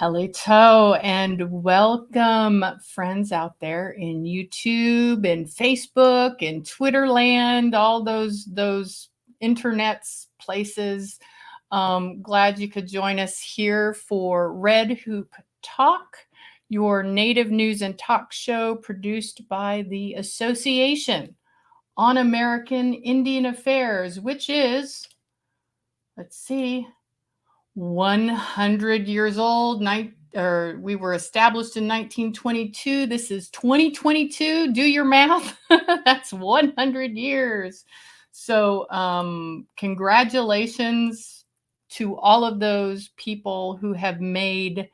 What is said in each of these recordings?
Hello and welcome, friends out there in YouTube and Facebook and Twitter land, all those internets places. Glad you could join us here for Red Hoop Talk, your native news and talk show produced by the Association on American Indian Affairs, which is, let's see, 100 years old. We were established in 1922. This is 2022. Do your math. That's 100 years. So congratulations to all of those people who have made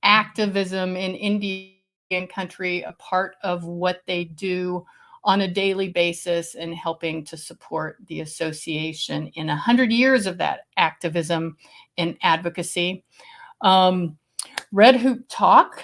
activism in Indian country a part of what they do on a daily basis and helping to support the association in 100 years of that activism and advocacy. Red Hoop Talk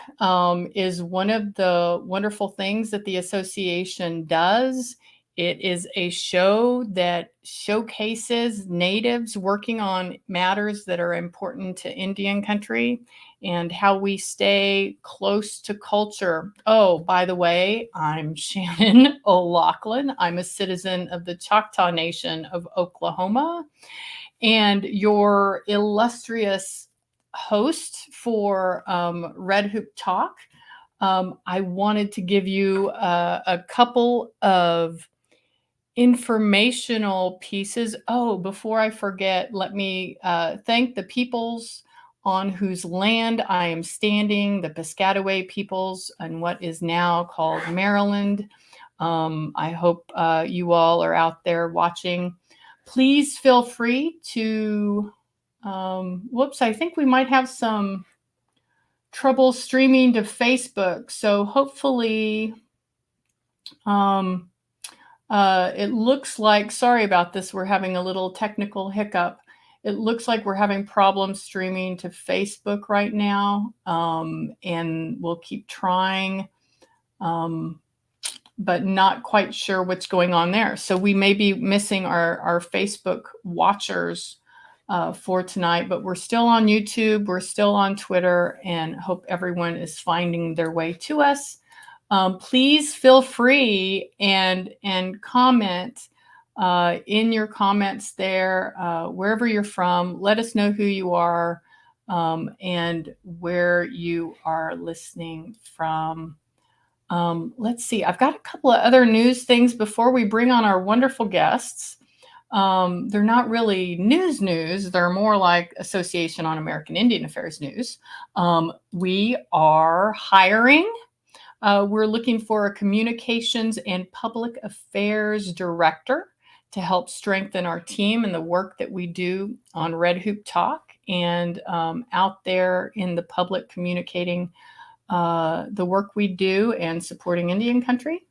is one of the wonderful things that the association does. It is a show that showcases natives working on matters that are important to Indian country and how we stay close to culture. Oh, by the way, I'm Shannon O'Loughlin. I'm a citizen of the Choctaw Nation of Oklahoma and your illustrious host for Red Hoop Talk. I wanted to give you a couple of informational pieces. Oh, before I forget, let me thank the peoples on whose land I am standing, the Piscataway peoples in what is now called Maryland. I hope you all are out there watching. Please feel free to, I think we might have some trouble streaming to Facebook. So hopefully, it looks like, sorry about this, we're having a little technical hiccup. It looks like we're having problems streaming to Facebook right now, and we'll keep trying, but not quite sure what's going on there. So we may be missing our Facebook watchers for tonight, but we're still on YouTube, we're still on Twitter, and hope everyone is finding their way to us. Please feel free and comment in your comments there, wherever you're from. Let us know who you are and where you are listening from. Let's see, I've got a couple of other news things before we bring on our wonderful guests. They're not really news. They're more like Association on American Indian Affairs news. We are hiring. We're looking for a communications and public affairs director to help strengthen our team and the work that we do on Red Hoop Talk and out there in the public communicating the work we do and supporting Indian country.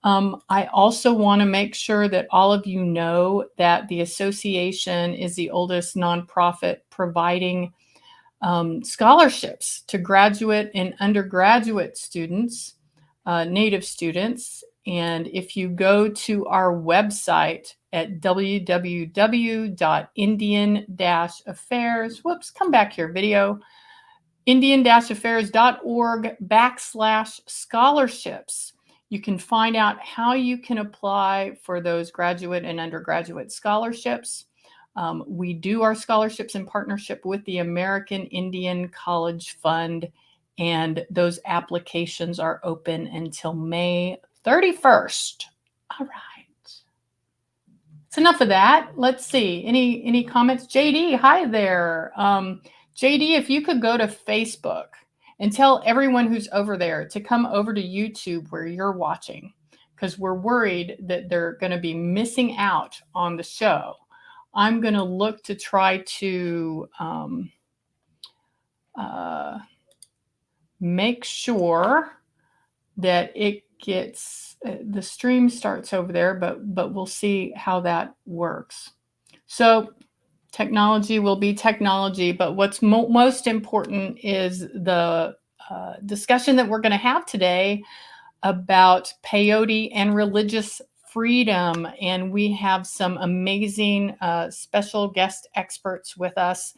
I also want to make sure that all of you know that the association is the oldest nonprofit providing scholarships to graduate and undergraduate students, Native students. And if you go to our website at www.indian-affairs, come back here, video, indian-affairs.org/scholarships, you can find out how you can apply for those graduate and undergraduate scholarships. We do our scholarships in partnership with the American Indian College Fund, and those applications are open until May 31st. All right. That's enough of that. Let's see. Any comments? JD, hi there. JD, if you could go to Facebook and tell everyone who's over there to come over to YouTube where you're watching, because we're worried that they're going to be missing out on the show. I'm going to look to try to make sure that it gets, the stream starts over there, but we'll see how that works. So technology will be technology, but what's most important is the discussion that we're going to have today about peyote and religious freedom. And we have some amazing special guest experts with us.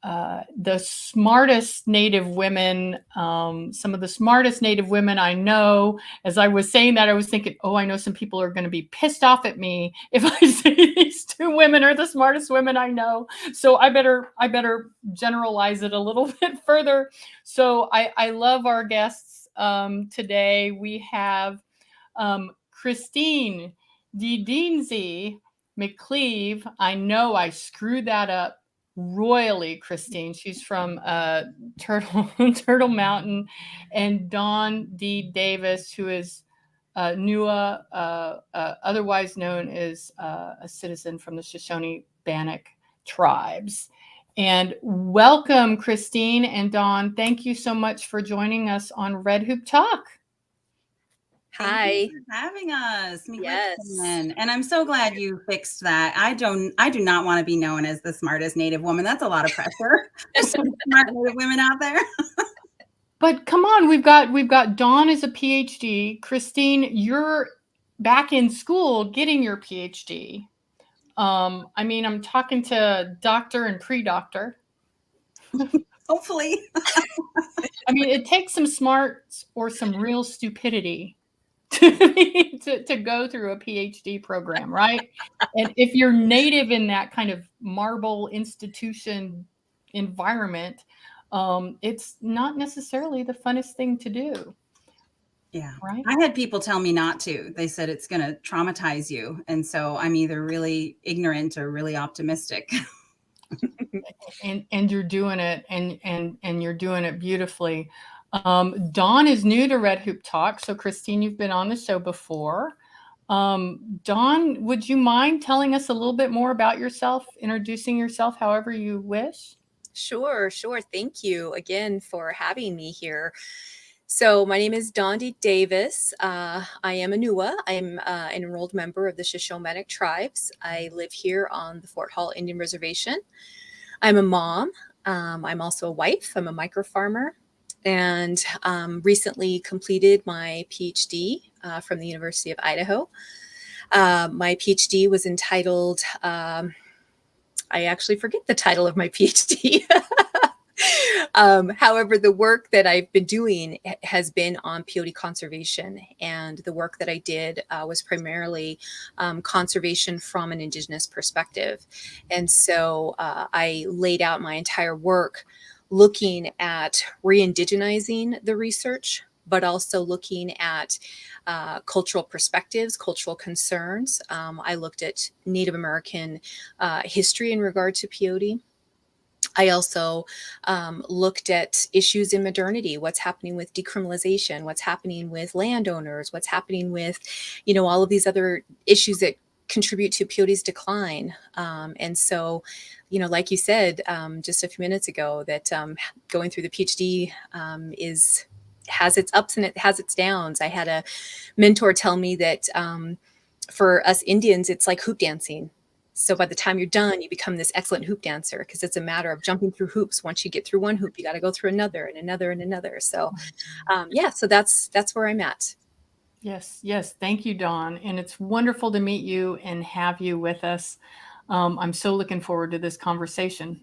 the smartest Native women, some of the smartest Native women I know. As I was saying that, I was thinking, oh, I know some people are going to be pissed off at me if I say these two women are the smartest women I know. So I better generalize it a little bit further. So I love our guests today. We have CHRISTINE DIINDIINSI McCLEAVE. I know I screwed that up royally, Christine. She's from Turtle Mountain, and Dawn D. Davis, who is Newe, otherwise known as a citizen from the Shoshone-Bannock Tribes. And welcome, Christine and Dawn. Thank you so much for joining us on Red Hoop Talk. Hi. Thank you for having us. Yes. And I'm so glad you fixed that. I do not want to be known as the smartest Native woman. That's a lot of pressure. There's some smart Native women out there. But come on, we've got Dawn as a PhD. Christine, you're back in school getting your PhD. I mean, I'm talking to doctor and pre-doctor. Hopefully. I mean, it takes some smarts or some real stupidity to go through a PhD program, right? And if you're native in that kind of marble institution environment, it's not necessarily the funnest thing to do. Yeah. Right. I had people tell me not to. They said it's going to traumatize you. And so I'm either really ignorant or really optimistic. And you're doing it and you're doing it beautifully. Dawn is new to Red Hoop Talk. So Christine, you've been on the show before. Dawn, would you mind telling us a little bit more about yourself, introducing yourself however you wish? Sure. Thank you again for having me here. So my name is Dawn D. Davis. I am a Newe. I'm an enrolled member of the Shoshone-Bannock Tribes. I live here on the Fort Hall Indian Reservation. I'm a mom. I'm also a wife. I'm a micro farmer, and recently completed my PhD from the University of Idaho. My PhD was entitled, I actually forget the title of my PhD. However, the work that I've been doing has been on peyote conservation, and the work that I did was primarily conservation from an Indigenous perspective. And so I laid out my entire work looking at re-indigenizing the research, but also looking at cultural perspectives, cultural concerns. I looked at Native American history in regard to peyote. I also looked at issues in modernity, what's happening with decriminalization, what's happening with landowners, what's happening with, all of these other issues that contribute to peyote's decline. And so, like you said just a few minutes ago, that going through the PhD has its ups and it has its downs. I had a mentor tell me that for us Indians, it's like hoop dancing. So by the time you're done, you become this excellent hoop dancer because it's a matter of jumping through hoops. Once you get through one hoop, you got to go through another and another and another. So, so that's where I'm at. Yes. Thank you, Dawn. And it's wonderful to meet you and have you with us. I'm so looking forward to this conversation.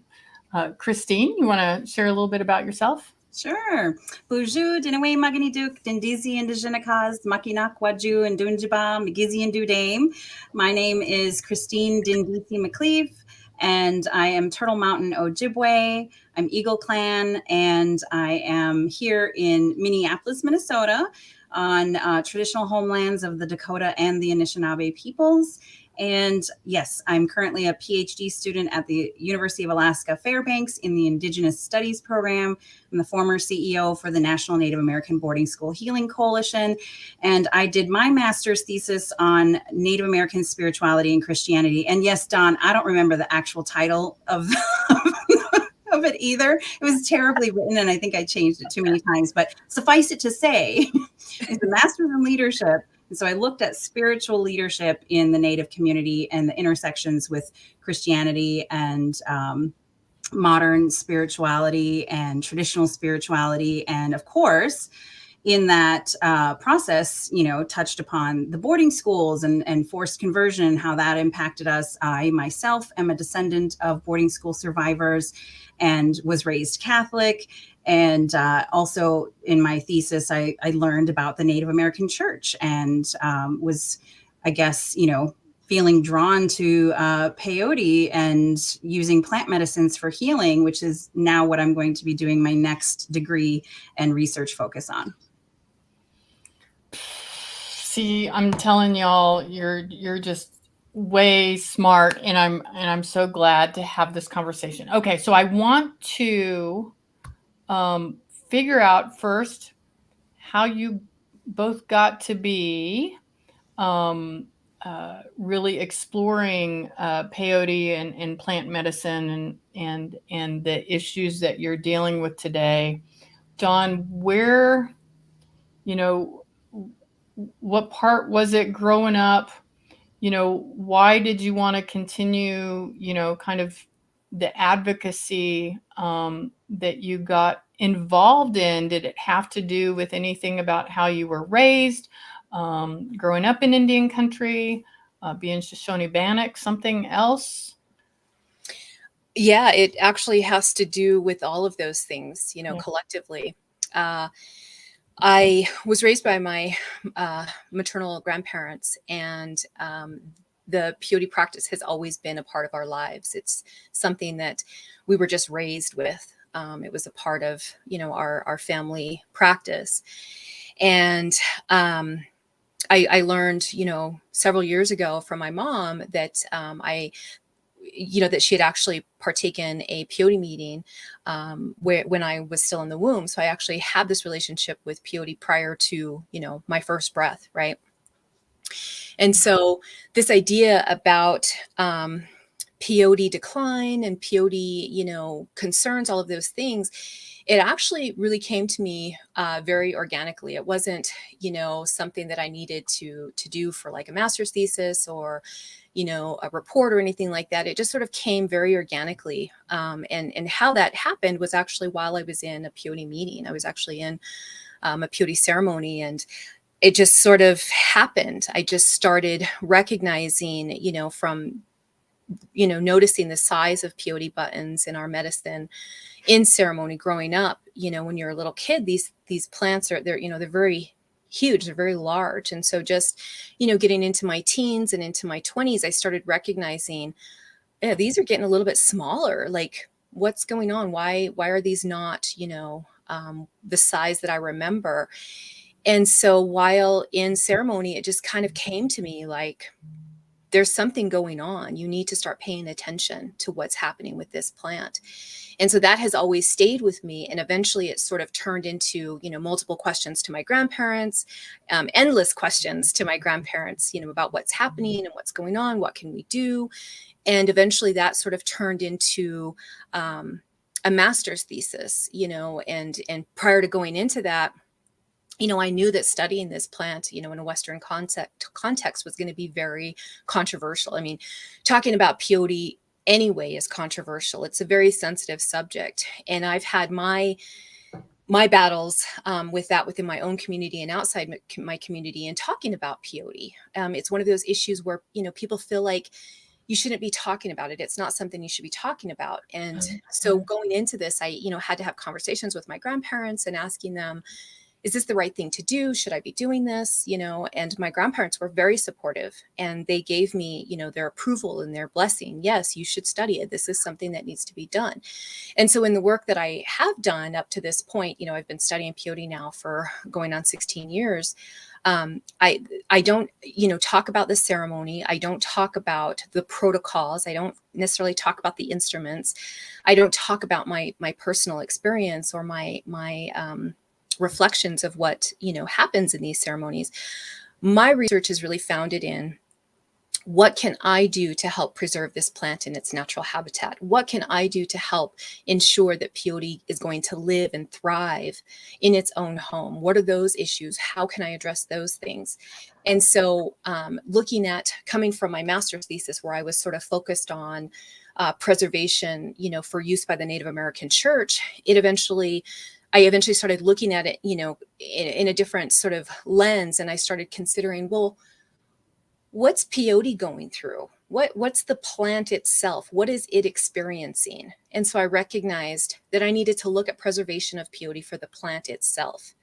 Christine, you want to share a little bit about yourself? Sure. Bonjour, Dewe Maganiduk, Dindizi Indigenicas, Makinak Waju, and Dunjiba, Magizi and Dudame. My name is CHRISTINE DIINDIINSI McCLEAVE, and I am Turtle Mountain Ojibwe. I'm Eagle Clan, and I am here in Minneapolis, Minnesota, on traditional homelands of the Dakota and the Anishinaabe peoples. And yes, I'm currently a PhD student at the University of Alaska Fairbanks in the Indigenous Studies program. I'm the former CEO for the National Native American Boarding School Healing Coalition. And I did my master's thesis on Native American spirituality and Christianity. And yes, Dawn, I don't remember the actual title of of it either. It was terribly written, and I think I changed it too many times. But suffice it to say, it's a master's in leadership. And so I looked at spiritual leadership in the Native community and the intersections with Christianity and modern spirituality and traditional spirituality. And of course, in that process, touched upon the boarding schools and forced conversion, how that impacted us. I myself am a descendant of boarding school survivors and was raised Catholic. And also in my thesis, I learned about the Native American Church and was, I guess, feeling drawn to peyote and using plant medicines for healing, which is now what I'm going to be doing my next degree and research focus on. See, I'm telling y'all, you're just way smart, and I'm so glad to have this conversation. Okay, so I want to figure out first how you both got to be really exploring peyote and plant medicine and the issues that you're dealing with today. Dawn, where, what part was it growing up? Why did you want to continue, kind of the advocacy that you got involved in? Did it have to do with anything about how you were raised, growing up in Indian country, being Shoshone-Bannock, something else? Yeah, it actually has to do with all of those things, Yeah. collectively. I was raised by my maternal grandparents, and the peyote practice has always been a part of our lives. It's something that we were just raised with. It was a part of, our family practice. And I learned, several years ago from my mom that that she had actually partaken a peyote meeting when I was still in the womb. So I actually had this relationship with peyote prior to, my first breath, right? And so this idea about peyote decline and peyote, concerns, all of those things, it actually really came to me very organically. It wasn't, something that I needed to do for like a master's thesis or, a report or anything like that. It just sort of came very organically. And how that happened was actually while I was in a peyote meeting. I was actually in a peyote ceremony, and it just sort of happened. I just started recognizing, from noticing the size of peyote buttons in our medicine in ceremony growing up. When you're a little kid, these plants they're very huge, they're very large. And so just, getting into my teens and into my 20s, I started recognizing, yeah, these are getting a little bit smaller. Like, what's going on? Why are these not, the size that I remember? And so while in ceremony, it just kind of came to me like, there's something going on. You need to start paying attention to what's happening with this plant. And so that has always stayed with me. And eventually it sort of turned into, multiple questions to my grandparents, endless questions to my grandparents, about what's happening and what's going on. What can we do? And eventually that sort of turned into a master's thesis, and prior to going into that, I knew that studying this plant, in a Western context was going to be very controversial. I mean, talking about peyote anyway is controversial. It's a very sensitive subject. And I've had my battles with that within my own community and outside my community and talking about peyote. It's one of those issues where, people feel like you shouldn't be talking about it. It's not something you should be talking about. And so going into this, I, had to have conversations with my grandparents and asking them, is this the right thing to do? Should I be doing this? And my grandparents were very supportive, and they gave me, their approval and their blessing. Yes, you should study it. This is something that needs to be done. And so in the work that I have done up to this point, I've been studying peyote now for going on 16 years. I don't, talk about the ceremony. I don't talk about the protocols. I don't necessarily talk about the instruments. I don't talk about my personal experience or my reflections of what happens in these ceremonies. My research is really founded in what can I do to help preserve this plant in its natural habitat? What can I do to help ensure that peyote is going to live and thrive in its own home? What are those issues? How can I address those things? And so looking at coming from my master's thesis, where I was sort of focused on preservation, for use by the Native American Church, I eventually started looking at it, in a different sort of lens, and I started considering, well, what's peyote going through? What's the plant itself? What is it experiencing? And so I recognized that I needed to look at preservation of peyote for the plant itself.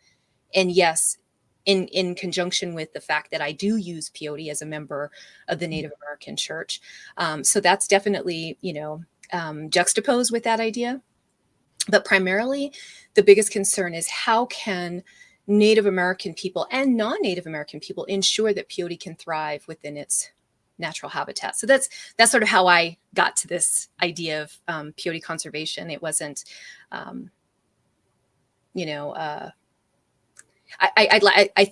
And yes, in conjunction with the fact that I do use peyote as a member of the Native American Church. So that's definitely, juxtaposed with that idea. But primarily, the biggest concern is how can Native American people and non-Native American people ensure that peyote can thrive within its natural habitat. So that's sort of how I got to this idea of peyote conservation. It wasn't, I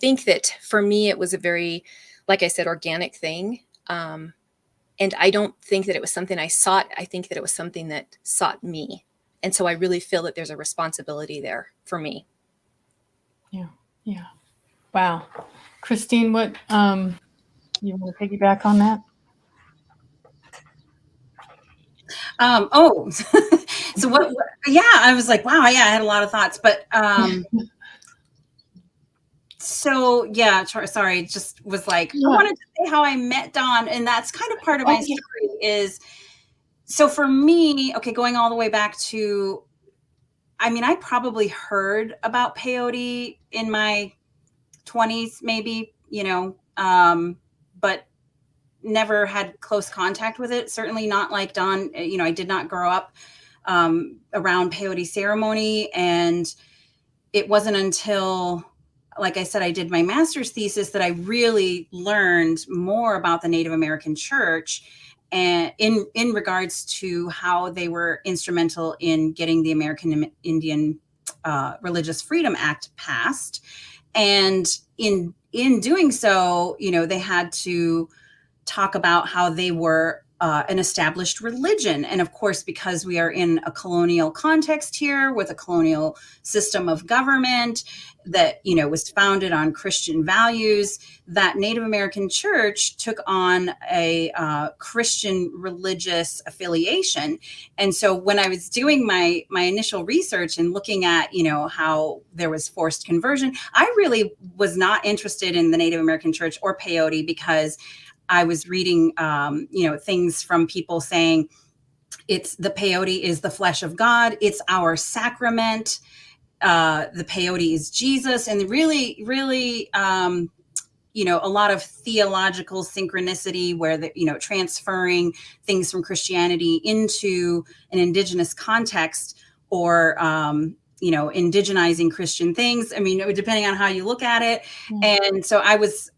think that for me, it was a very, like I said, organic thing. And I don't think that it was something I sought. I think that it was something that sought me. And so I really feel that there's a responsibility there for me. Yeah. Yeah. Wow. Christine, what, you want to piggyback on that? So what, yeah, I was like, wow, yeah, I had a lot of thoughts, but, so yeah, sorry, just was like, I wanted to say how I met Dawn, and that's kind of part of my story is, so for me, okay, going all the way back to, I mean, I probably heard about peyote in my 20s, maybe, but never had close contact with it. Certainly not like Dawn, I did not grow up around peyote ceremony. And it wasn't until, like I said, I did my master's thesis that I really learned more about the Native American Church and in regards to how they were instrumental in getting the American Indian Religious Freedom Act passed. And in doing so, they had to talk about how they were an established religion. And of course, because we are in a colonial context here with a colonial system of government that, was founded on Christian values, that Native American Church took on a Christian religious affiliation. And so when I was doing my initial research and looking at, how there was forced conversion, I really was not interested in the Native American Church or peyote because I was reading, things from people saying the peyote is the flesh of God. It's our sacrament. The peyote is Jesus. And really, really, a lot of theological synchronicity where transferring things from Christianity into an indigenous context or, indigenizing Christian things. I mean, depending on how you look at it. And so I was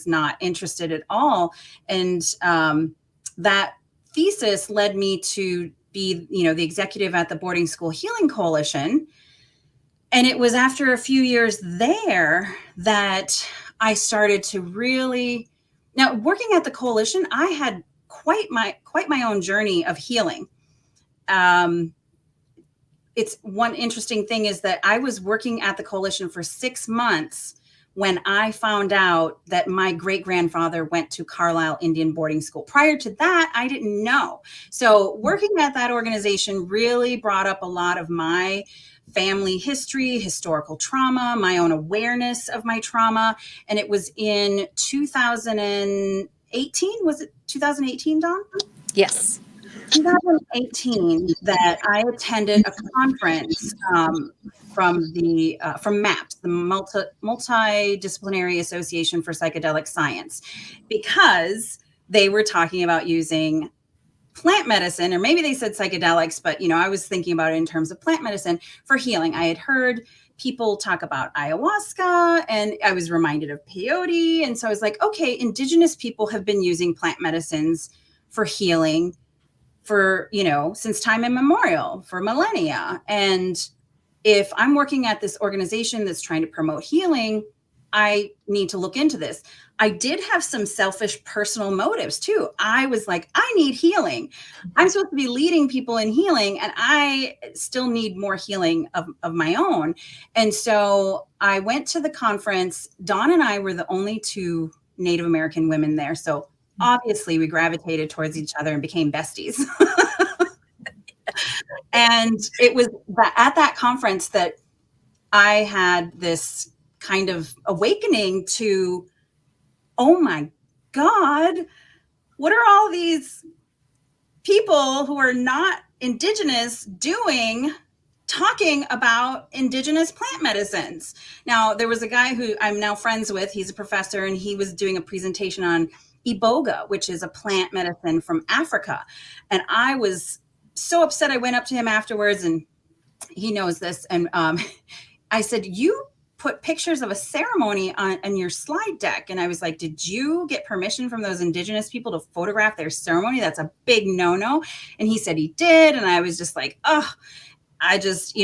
not interested at all. And that thesis led me to be, the executive at the Boarding School Healing Coalition. And it was after a few years there that I started to really, now working at the coalition, I had quite my own journey of healing. It's one interesting thing is that I was working at the coalition for 6 months when I found out that my great-grandfather went to Carlisle Indian boarding school. Prior to that, I didn't know. So working at that organization really brought up a lot of my family history, historical trauma, my own awareness of my trauma. And it was in 2018, was it 2018, Dawn? Yes. 2018 that I attended a conference from MAPS, the Multidisciplinary Association for Psychedelic Science, because they were talking about using plant medicine, or maybe they said psychedelics, but I was thinking about it in terms of plant medicine for healing. I had heard people talk about ayahuasca and I was reminded of peyote. And so I was like, okay, indigenous people have been using plant medicines for healing for, since time immemorial, for millennia. And if I'm working at this organization that's trying to promote healing, I need to look into this. I did have some selfish personal motives too. I was like, I need healing. I'm supposed to be leading people in healing, and I still need more healing of my own. And so I went to the conference. Dawn and I were the only two Native American women there. So obviously we gravitated towards each other and became besties. And it was at that conference that I had this kind of awakening to, oh my God, what are all these people who are not indigenous doing talking about indigenous plant medicines? Now, there was a guy who I'm now friends with. He's a professor, and he was doing a presentation on iboga, which is a plant medicine from Africa. And I was so upset. I went up to him afterwards, and he knows this. And I said, you put pictures of a ceremony on your slide deck. And I was like, did you get permission from those indigenous people to photograph their ceremony? That's a big no-no. And he said he did. And I was just like, oh, I just,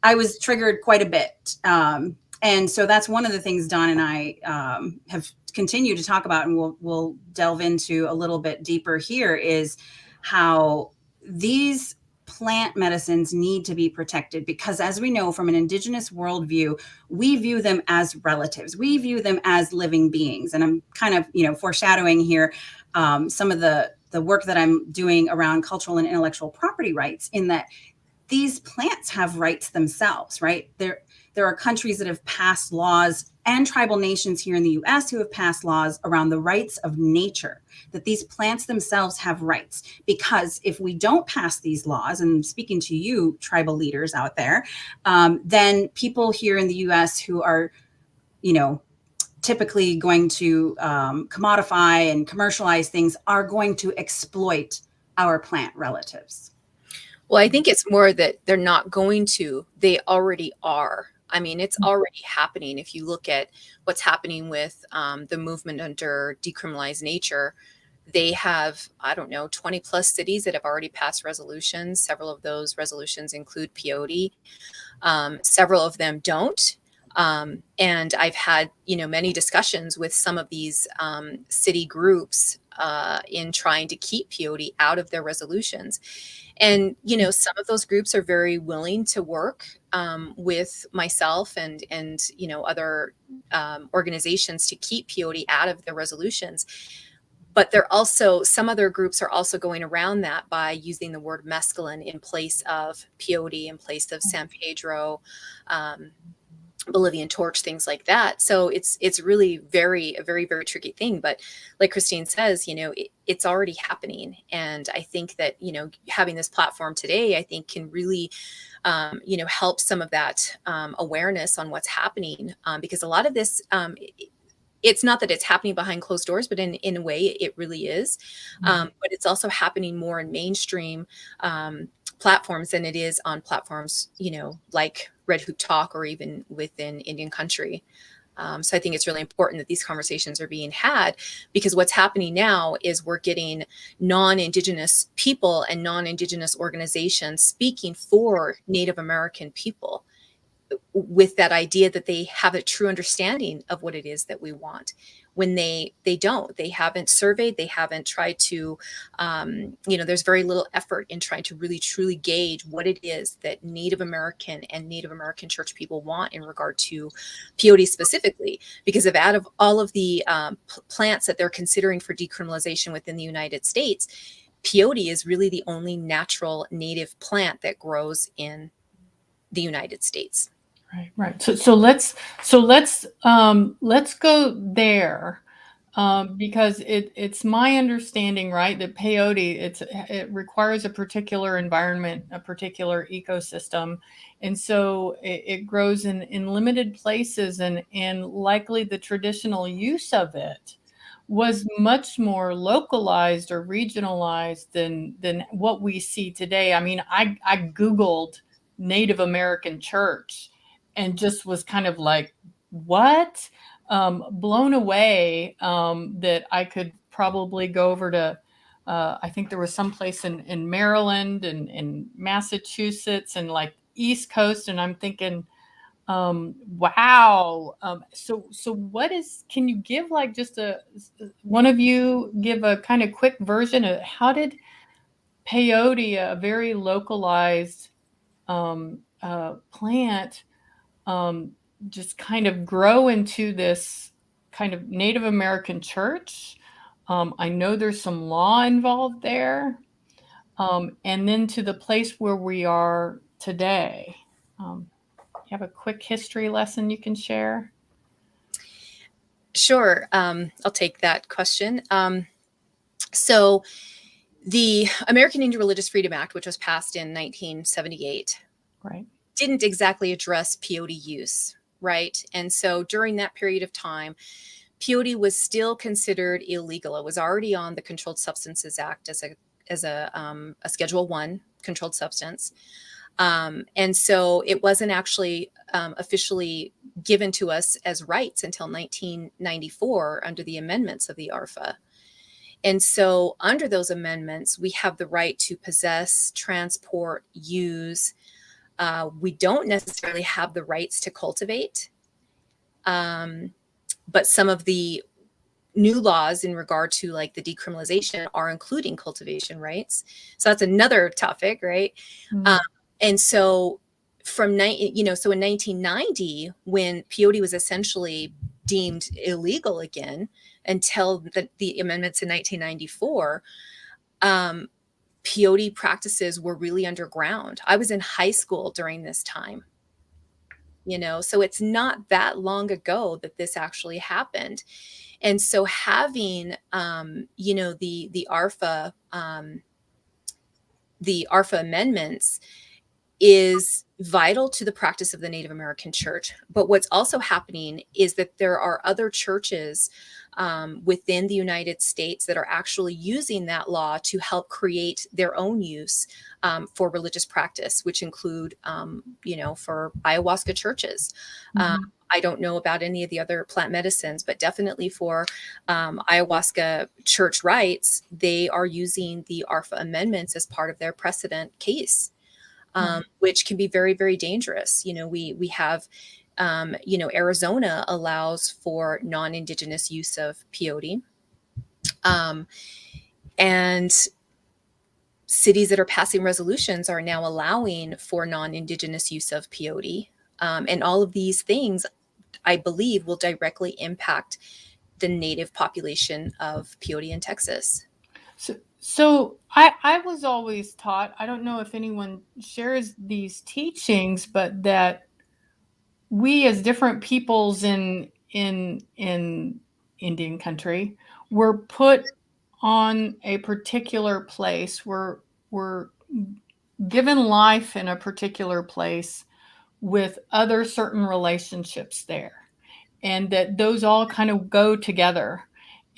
I was triggered quite a bit. And so that's one of the things Don and I have continued to talk about, and we'll delve into a little bit deeper here, is how these plant medicines need to be protected, because as we know from an indigenous worldview, we view them as relatives. We view them as living beings. And I'm kind of, foreshadowing here some of the work that I'm doing around cultural and intellectual property rights, in that these plants have rights themselves, right? There are countries that have passed laws, and tribal nations here in the US who have passed laws around the rights of nature, that these plants themselves have rights. Because if we don't pass these laws, and I'm speaking to you tribal leaders out there, then people here in the US who are, typically going to commodify and commercialize things are going to exploit our plant relatives. Well, I think it's more that they're not going to, they already are. I mean, it's already happening. If you look at what's happening with the movement under decriminalized nature, they have, 20 plus cities that have already passed resolutions. Several of those resolutions include peyote. Several of them don't. And I've had, many discussions with some of these city groups in trying to keep peyote out of their resolutions. And, some of those groups are very willing to work with myself and other organizations to keep peyote out of the resolutions. But some other groups are also going around that by using the word mescaline in place of peyote, in place of San Pedro, Bolivian torch, things like that. So it's really a very, very tricky thing. But like Christine says, it's already happening. And I think that, having this platform today, I think can really, help some of that awareness on what's happening. Because a lot of this, it's not that it's happening behind closed doors, but in a way it really is. But it's also happening more in mainstream platforms than it is on platforms, like Red Hoop Talk or even within Indian country. So I think it's really important that these conversations are being had, because what's happening now is we're getting non-Indigenous people and non-Indigenous organizations speaking for Native American people, with that idea that they have a true understanding of what it is that we want, when they don't. They haven't surveyed, they haven't tried to, there's very little effort in trying to really truly gauge what it is that Native American and Native American church people want in regard to peyote specifically. Because out of all of the plants that they're considering for decriminalization within the United States, peyote is really the only natural native plant that grows in the United States. Right. So let's go there, because it's my understanding, right, that peyote, it requires a particular environment, a particular ecosystem, and so it grows in limited places, and likely the traditional use of it was much more localized or regionalized than what we see today. I mean, I Googled Native American church and just was kind of like, what? Blown away that I could probably go over to, I think there was some place in Maryland and in Massachusetts and like East Coast. And I'm thinking, wow. So can you give like just one of you give a kind of quick version of how did peyote, a very localized plant, just kind of grow into this kind of Native American church? I know there's some law involved there. And then to the place where we are today. You have a quick history lesson you can share? Sure. I'll take that question. So the American Indian Religious Freedom Act, which was passed in 1978, Right. didn't exactly address peyote use, right? And so during that period of time, peyote was still considered illegal. It was already on the Controlled Substances Act as a Schedule 1 controlled substance. And so it wasn't actually officially given to us as rights until 1994 under the amendments of the ARFA. And so under those amendments, we have the right to possess, transport, use. We don't necessarily have the rights to cultivate. But some of the new laws in regard to like the decriminalization are including cultivation rights. So that's another topic, right? Mm. And so from so in 1990, when peyote was essentially deemed illegal again until the amendments in 1994, peyote practices were really underground. I was in high school during this time, so it's not that long ago that this actually happened. And so having, the ARFA amendments is vital to the practice of the Native American church. But what's also happening is that there are other churches within the United States that are actually using that law to help create their own use for religious practice, which include, for ayahuasca churches. Mm-hmm. I don't know about any of the other plant medicines, but definitely for ayahuasca church rites, they are using the ARFA amendments as part of their precedent case. Which can be very, very dangerous. We have, Arizona allows for non-Indigenous use of peyote. And cities that are passing resolutions are now allowing for non-Indigenous use of peyote. And all of these things, I believe, will directly impact the native population of peyote in Texas. So I was always taught, I don't know if anyone shares these teachings, but that we as different peoples in Indian country were put on a particular place. We're given life in a particular place with other certain relationships there, and that those all kind of go together.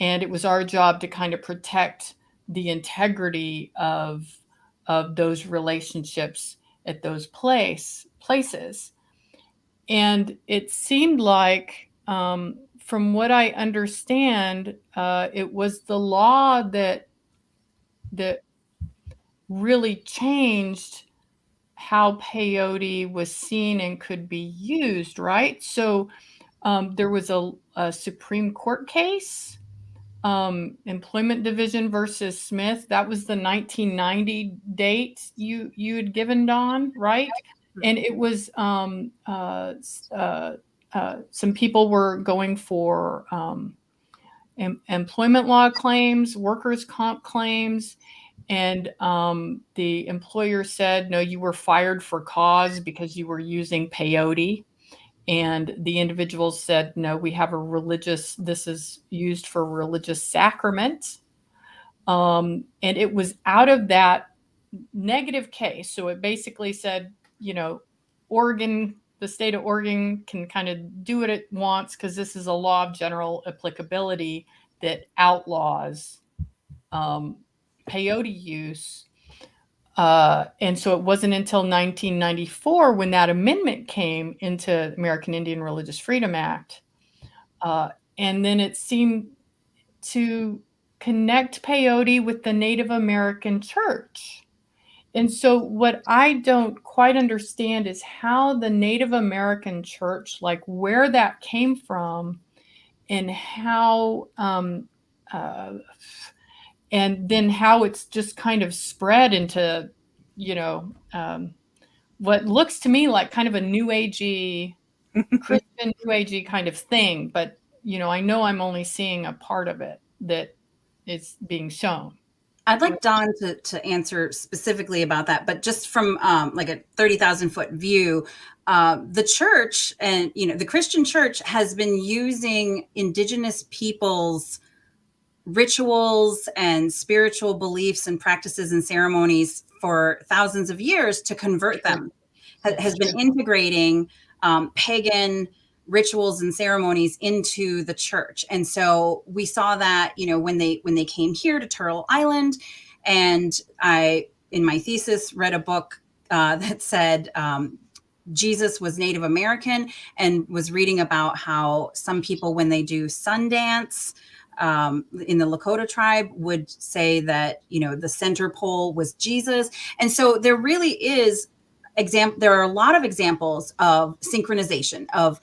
And it was our job to kind of protect the integrity of those relationships at those places. And it seemed like, from what I understand, it was the law that really changed how peyote was seen and could be used, right? So there was a Supreme Court case, Employment Division versus Smith. That was the 1990 date you had given, Dawn, right? And it was some people were going for employment law claims, workers' comp claims, and the employer said, no, you were fired for cause because you were using peyote. And the individuals said, no, we have this is used for religious sacrament. And it was out of that negative case. So it basically said, Oregon, the state of Oregon can kind of do what it wants because this is a law of general applicability that outlaws peyote use. And so it wasn't until 1994 when that amendment came into the American Indian Religious Freedom Act. And then it seemed to connect peyote with the Native American church. And so what I don't quite understand is how the Native American church, like where that came from and how, and then how it's just kind of spread into, what looks to me like kind of a new agey, Christian new agey kind of thing. But, I know I'm only seeing a part of it that is being shown. I'd like Don to answer specifically about that, but just from like a 30,000 foot view, the church and, the Christian church has been using indigenous peoples' rituals and spiritual beliefs and practices and ceremonies for thousands of years to convert them, has been integrating pagan rituals and ceremonies into the church. And so we saw that, when they came here to Turtle Island, and I, in my thesis, read a book that said Jesus was Native American, and was reading about how some people, when they do Sundance in the Lakota tribe, would say that, the center pole was Jesus. And so there really is there are a lot of examples of synchronization of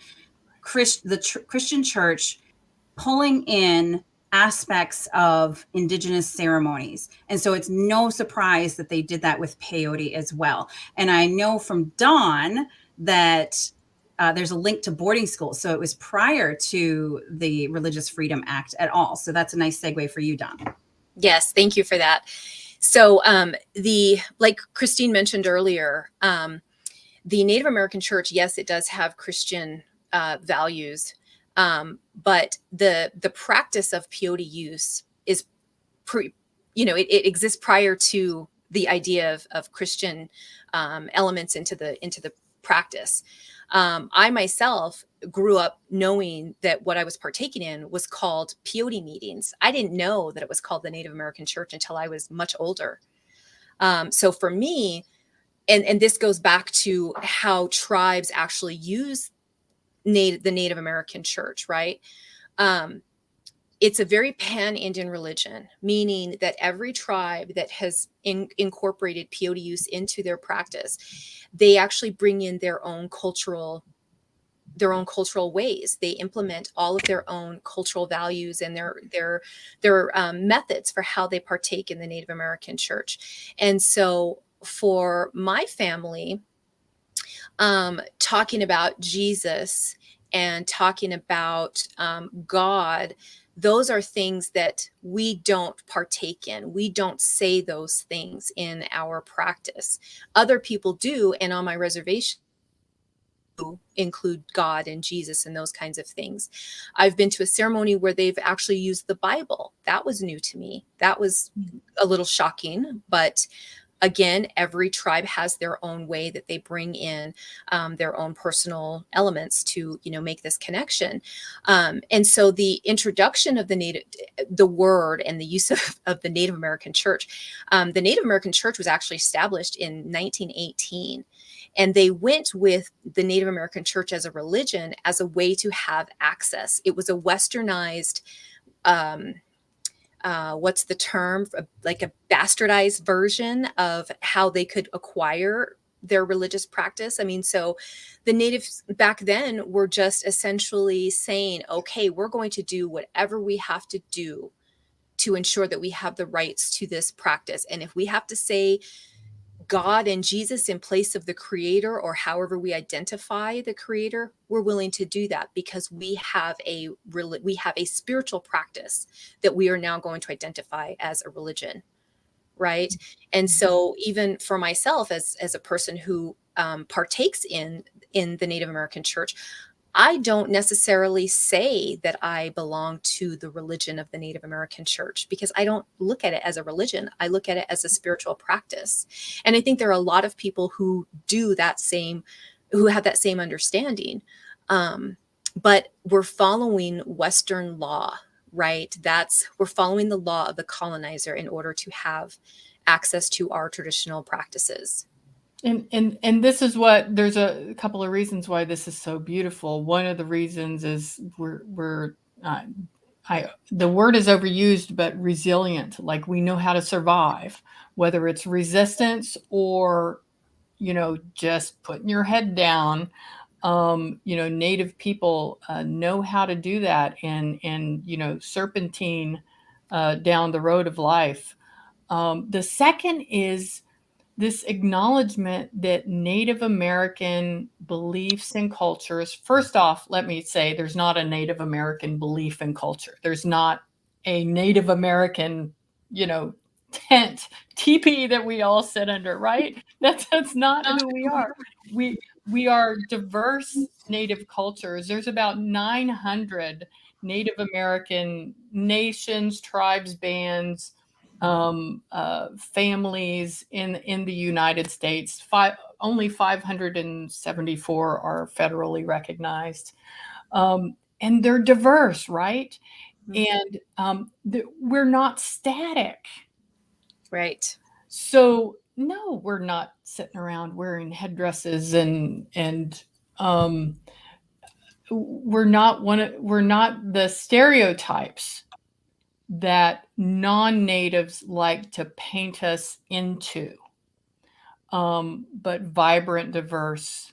Christian church pulling in aspects of indigenous ceremonies. And so it's no surprise that they did that with peyote as well. And I know from Dawn that there's a link to boarding school. So it was prior to the Religious Freedom Act at all. So that's a nice segue for you, Dawn. Yes, thank you for that. So like Christine mentioned earlier, the Native American church, yes, it does have Christian values, but the practice of peyote use is it exists prior to the idea of Christian elements into the practice. I myself grew up knowing that what I was partaking in was called peyote meetings. I didn't know that it was called the Native American Church until I was much older. So for me, and this goes back to how tribes actually use the Native American Church, right? It's a very pan-Indian religion, meaning that every tribe that has incorporated peyote use into their practice, they actually bring in their own cultural ways. They implement all of their own cultural values and their methods for how they partake in the Native American church. And so for my family, talking about Jesus and talking about God, those are things that we don't partake in. We don't say those things in our practice. Other people do, and on my reservation include God and Jesus and those kinds of things. I've been to a ceremony where they've actually used the Bible. That was new to me. That was a little shocking, but again, every tribe has their own way that they bring in their own personal elements to, make this connection. And so the introduction of the word and the use of the Native American church, the Native American church was actually established in 1918. And they went with the Native American church as a religion as a way to have access. It was a westernized, what's the term, like a bastardized version of how they could acquire their religious practice. I mean, so the natives back then were just essentially saying, okay, we're going to do whatever we have to do to ensure that we have the rights to this practice. And if we have to say God and Jesus in place of the creator, or however we identify the creator, we're willing to do that because we have a spiritual practice that we are now going to identify as a religion, right? And so even for myself as a person who partakes in the Native American church, I don't necessarily say that I belong to the religion of the Native American church because I don't look at it as a religion. I look at it as a spiritual practice. And I think there are a lot of people who have that same understanding. But we're following Western law, right? We're following the law of the colonizer in order to have access to our traditional practices. And this is there's a couple of reasons why this is so beautiful. One of the reasons is the word is overused, but resilient. Like we know how to survive, whether it's resistance or, just putting your head down. Native people know how to do that and serpentine down the road of life. The second is this acknowledgement that Native American beliefs and cultures, first off, let me say there's not a Native American belief and culture. There's not a Native American, tent teepee that we all sit under, right? That's not who we are. We are diverse Native cultures. There's about 900 Native American nations, tribes, bands, families in the United States. Only 574 are federally recognized, and they're diverse, right? And we're not static. Right. So no, we're not sitting around wearing headdresses and we're not the stereotypes that non-natives like to paint us into. But vibrant, diverse,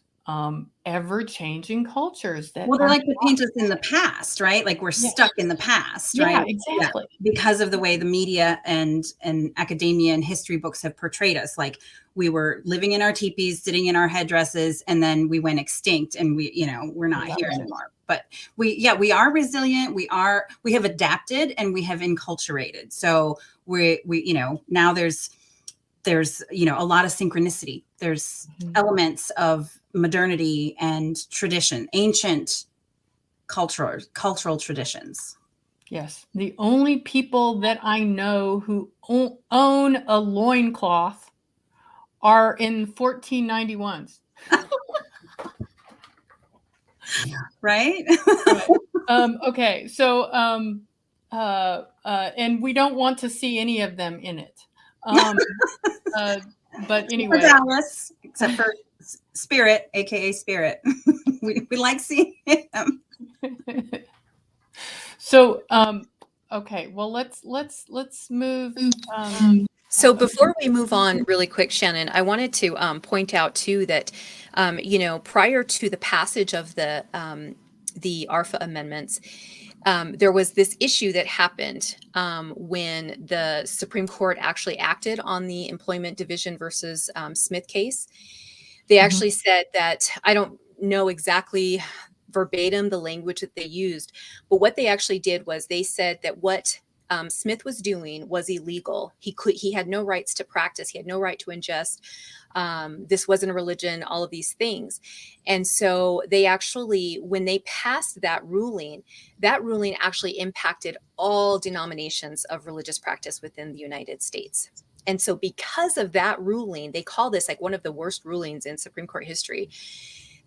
ever-changing cultures that Well, they are like to paint us in the past, right? Like we're stuck in the past, right? Yeah, exactly. Yeah, because of the way the media and academia and history books have portrayed us. Like we were living in our teepees, sitting in our headdresses, and then we went extinct, and we're not here anymore. But we are resilient. We have adapted and we have enculturated. So we now there's a lot of synchronicity. There's elements of modernity and tradition, ancient cultural traditions. Yes. The only people that I know who own a loincloth are in 1491s. Right? Okay. So, and we don't want to see any of them in it. But anyway. For Dallas, except for Spirit, aka Spirit. we like seeing him. So, okay. Well, let's move. So before we move on really quick, Shannon, I wanted to point out too that, prior to the passage of the ARFA amendments, there was this issue that happened when the Supreme Court actually acted on the Employment Division versus Smith case. They actually said that, I don't know exactly verbatim the language that they used, but what they actually did was they said that what Smith was doing was illegal. He had no rights to practice. He had no right to ingest. This wasn't a religion, all of these things. And so they actually, when they passed that ruling actually impacted all denominations of religious practice within the United States. And so because of that ruling, they call this like one of the worst rulings in Supreme Court history.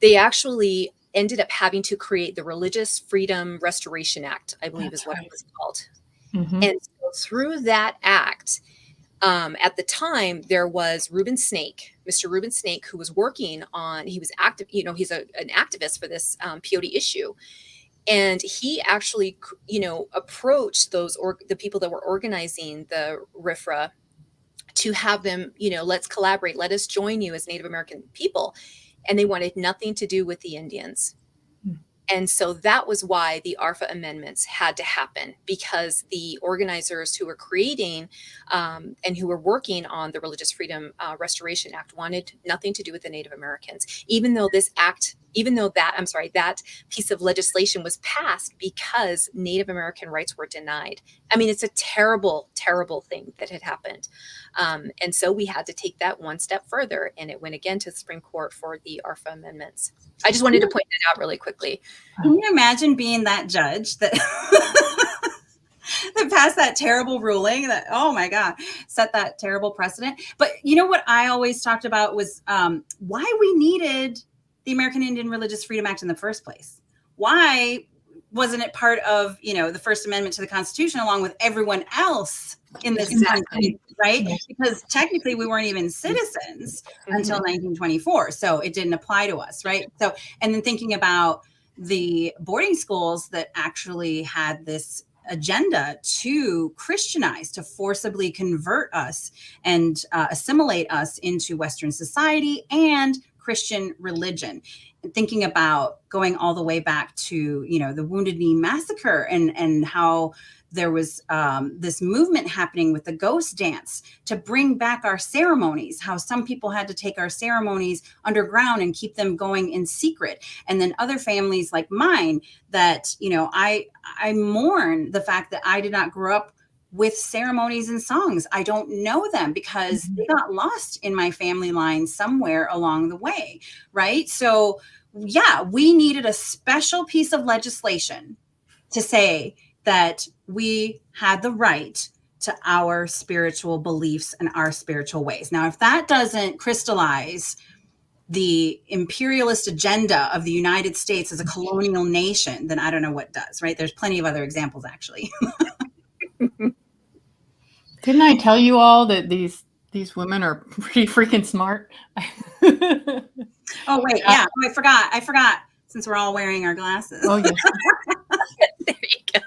They actually ended up having to create the Religious Freedom Restoration Act, I believe is what it was called. And so through that act, at the time, there was Mr. Reuben Snake, who was working on, he was active, he's an activist for this peyote issue. And he actually, approached the people that were organizing the RFRA to have them, let's collaborate, let us join you as Native American people. And they wanted nothing to do with the Indians. And so that was why the ARFA amendments had to happen, because the organizers who were creating and who were working on the Religious Freedom Restoration Act wanted nothing to do with the Native Americans, even though that piece of legislation was passed because Native American rights were denied. I mean, it's a terrible, terrible thing that had happened. And so we had to take that one step further, and it went again to the Supreme Court for the ARFA amendments. I just wanted to point that out really quickly. Can you imagine being that judge that that passed that terrible ruling that, oh my God, set that terrible precedent? But you know what I always talked about was why we needed the American Indian Religious Freedom Act in the first place. Why wasn't it part of, the First Amendment to the Constitution along with everyone else in this country, right? Because technically we weren't even citizens until 1924. So it didn't apply to us, right? So, and then thinking about the boarding schools that actually had this agenda to Christianize, to forcibly convert us and assimilate us into Western society and Christian religion. And thinking about going all the way back to, the Wounded Knee Massacre and how there was this movement happening with the ghost dance to bring back our ceremonies, how some people had to take our ceremonies underground and keep them going in secret. And then other families like mine that, I mourn the fact that I did not grow up with ceremonies and songs. I don't know them because they got lost in my family line somewhere along the way, right? So yeah, we needed a special piece of legislation to say that we had the right to our spiritual beliefs and our spiritual ways. Now, if that doesn't crystallize the imperialist agenda of the United States as a colonial nation, then I don't know what does, right? There's plenty of other examples, actually. Didn't I tell you all that these women are pretty freaking smart? Oh, wait. Yeah. Oh, I forgot. Since we're all wearing our glasses. Oh, yes. There you go.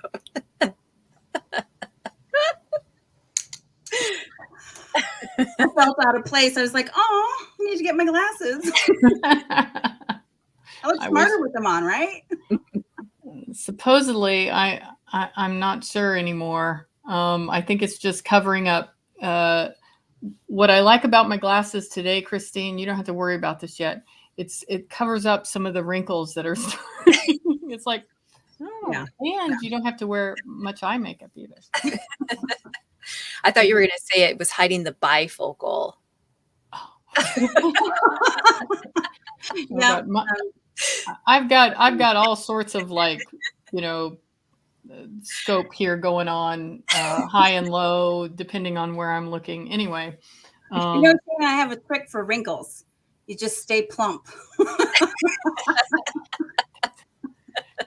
I felt out of place. I was like, oh, I need to get my glasses. I look smarter with them on, right? Supposedly, I'm not sure anymore. I think it's just covering up. What I like about my glasses today, Christine, you don't have to worry about this yet. It covers up some of the wrinkles that are starting. It's like, oh, yeah. And you don't have to wear much eye makeup either. I thought you were going to say it was hiding the bifocal. Yeah. I've got all sorts of, like, you know, scope here going on, high and low, depending on where I'm looking. Anyway, you know, I have a trick for wrinkles. You just stay plump.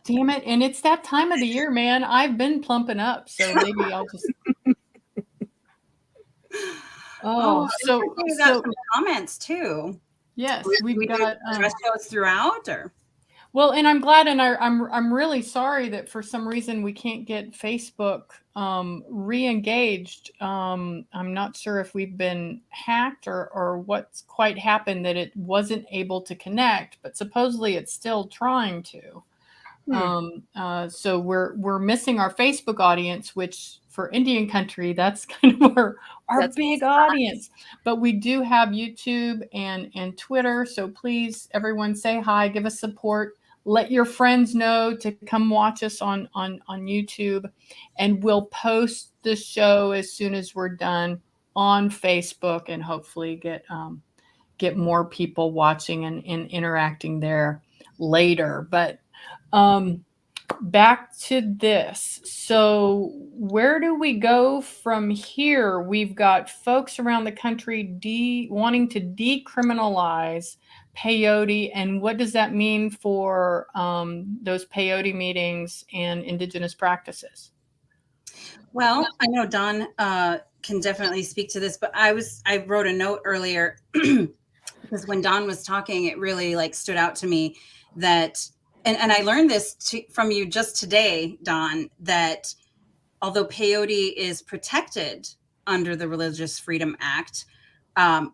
Damn it! And it's that time of the year, man. I've been plumping up, so maybe I'll just. So we got some comments too. Yes, we've got dress shows throughout, or. Well, and I'm glad, and I'm really sorry that for some reason we can't get Facebook re-engaged. I'm not sure if we've been hacked or what's quite happened that it wasn't able to connect, but supposedly it's still trying to. So we're missing our Facebook audience, which for Indian country, that's kind of our big audience. But we do have YouTube and Twitter. So please, everyone, say hi, give us support. Let your friends know to come watch us on YouTube, and we'll post the show as soon as we're done on Facebook, and hopefully get more people watching and interacting there later. But back to this. So where do we go from here? We've got folks around the country wanting to decriminalize peyote, and what does that mean for those peyote meetings and indigenous practices? Well, I know Don can definitely speak to this, but I wrote a note earlier because when Don was talking, it really stood out to me that, and I learned this from you just today, Don, that although peyote is protected under the Religious Freedom Act,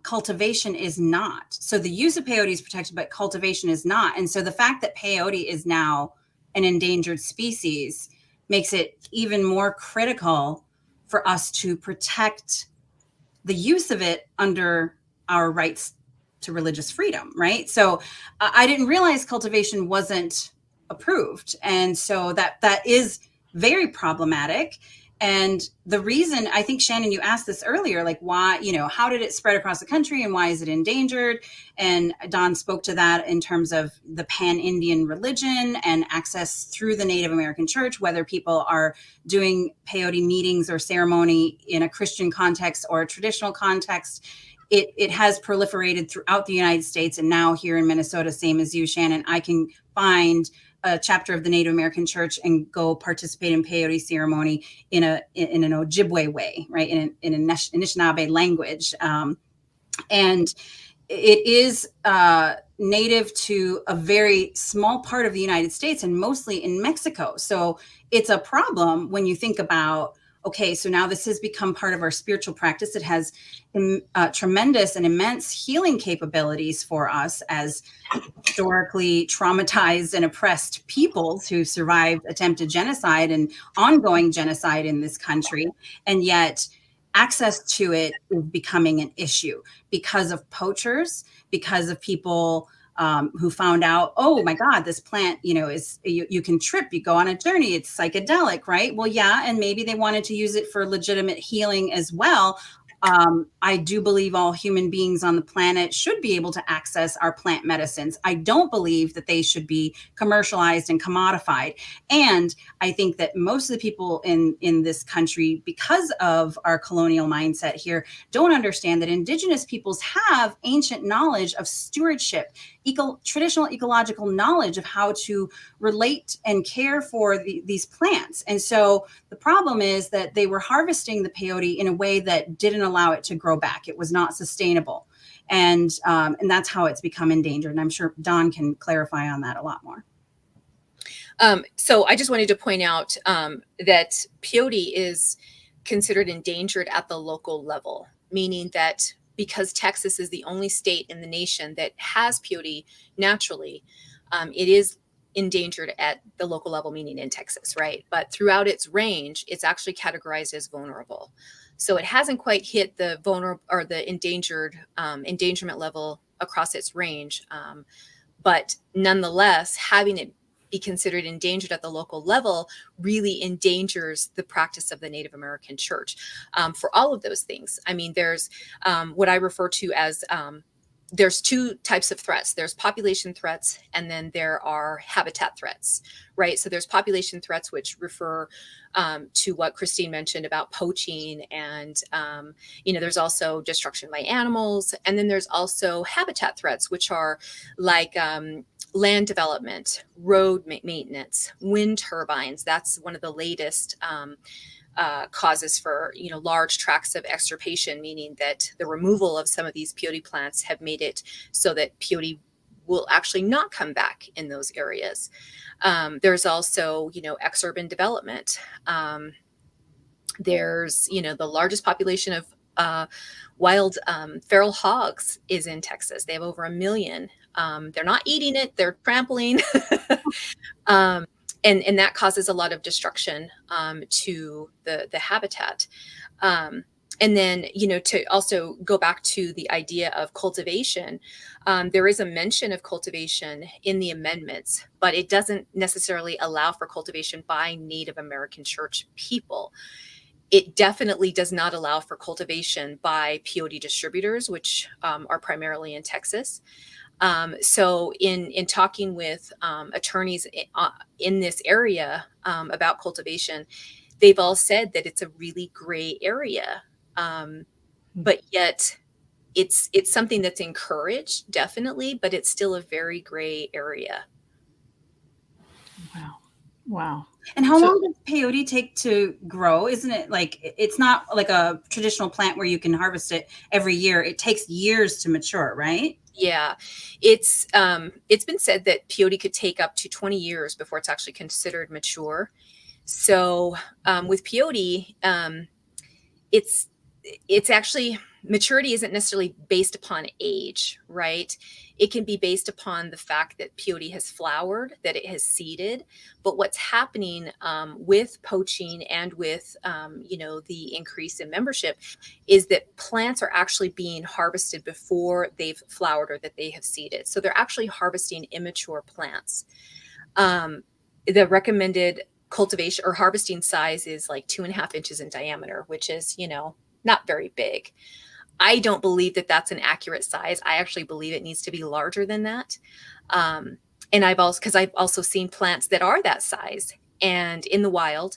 cultivation is not. So the use of peyote is protected, but cultivation is not. And so the fact that peyote is now an endangered species makes it even more critical for us to protect the use of it under our rights to religious freedom, right? So I didn't realize cultivation wasn't approved. And so that is very problematic. And the reason, I think, Shannon, you asked this earlier, why, how did it spread across the country and why is it endangered? And Don spoke to that in terms of the pan-Indian religion and access through the Native American church, whether people are doing peyote meetings or ceremony in a Christian context or a traditional context. It has proliferated throughout the United States. And now here in Minnesota, same as you, Shannon, I can find a chapter of the Native American church and go participate in peyote ceremony in an Ojibwe way, right? In an Anishinaabe language. And it is native to a very small part of the United States and mostly in Mexico. So it's a problem when you think about, okay, so now this has become part of our spiritual practice. It has tremendous and immense healing capabilities for us as historically traumatized and oppressed peoples who survived attempted genocide and ongoing genocide in this country. And yet access to it is becoming an issue because of poachers, because of people who found out, oh my God, this plant, is you can trip, you go on a journey, it's psychedelic, right? Well, yeah, and maybe they wanted to use it for legitimate healing as well. I do believe all human beings on the planet should be able to access our plant medicines. I don't believe that they should be commercialized and commodified. And I think that most of the people in this country, because of our colonial mindset here, don't understand that indigenous peoples have ancient knowledge of stewardship, traditional ecological knowledge of how to relate and care for these plants. And so the problem is that they were harvesting the peyote in a way that didn't allow it to grow back. It was not sustainable. And that's how it's become endangered. And I'm sure Don can clarify on that a lot more. So I just wanted to point out that peyote is considered endangered at the local level, meaning that because Texas is the only state in the nation that has peyote naturally, it is endangered at the local level, meaning in Texas, right? But throughout its range, it's actually categorized as vulnerable. So it hasn't quite hit the vulnerable or the endangerment level across its range. But nonetheless, having it be considered endangered at the local level really endangers the practice of the Native American church for all of those things. I mean, there's what I refer to as there's two types of threats. There's population threats, and then there are habitat threats, right? So there's population threats, which refer to what Christine mentioned about poaching, and there's also destruction by animals, and then there's also habitat threats, which are like land development, road maintenance, wind turbines. That's one of the latest causes for large tracts of extirpation, meaning that the removal of some of these peyote plants have made it so that peyote will actually not come back in those areas. There's also exurban development. There's the largest population of wild feral hogs is in Texas. They have over 1 million. They're not eating it, they're trampling. And that causes a lot of destruction to the habitat. And then, to also go back to the idea of cultivation, there is a mention of cultivation in the amendments, but it doesn't necessarily allow for cultivation by Native American church people. It definitely does not allow for cultivation by peyote distributors, which are primarily in Texas. So in talking with attorneys in this area about cultivation, they've all said that it's a really gray area, but yet it's something that's encouraged, definitely, but it's still a very gray area. Wow. And how long does peyote take to grow? Isn't it like, it's not like a traditional plant where you can harvest it every year. It takes years to mature, right? Yeah, it's been said that peyote could take up to 20 years before it's actually considered mature. So with peyote, it's actually, maturity isn't necessarily based upon age, right? It can be based upon the fact that peyote has flowered, that it has seeded. But what's happening with poaching and with the increase in membership is that plants are actually being harvested before they've flowered or that they have seeded. So they're actually harvesting immature plants. The recommended cultivation or harvesting size is like 2.5 inches in diameter, which is not very big. I don't believe that that's an accurate size. I actually believe it needs to be larger than that. And I've also seen plants that are that size and in the wild.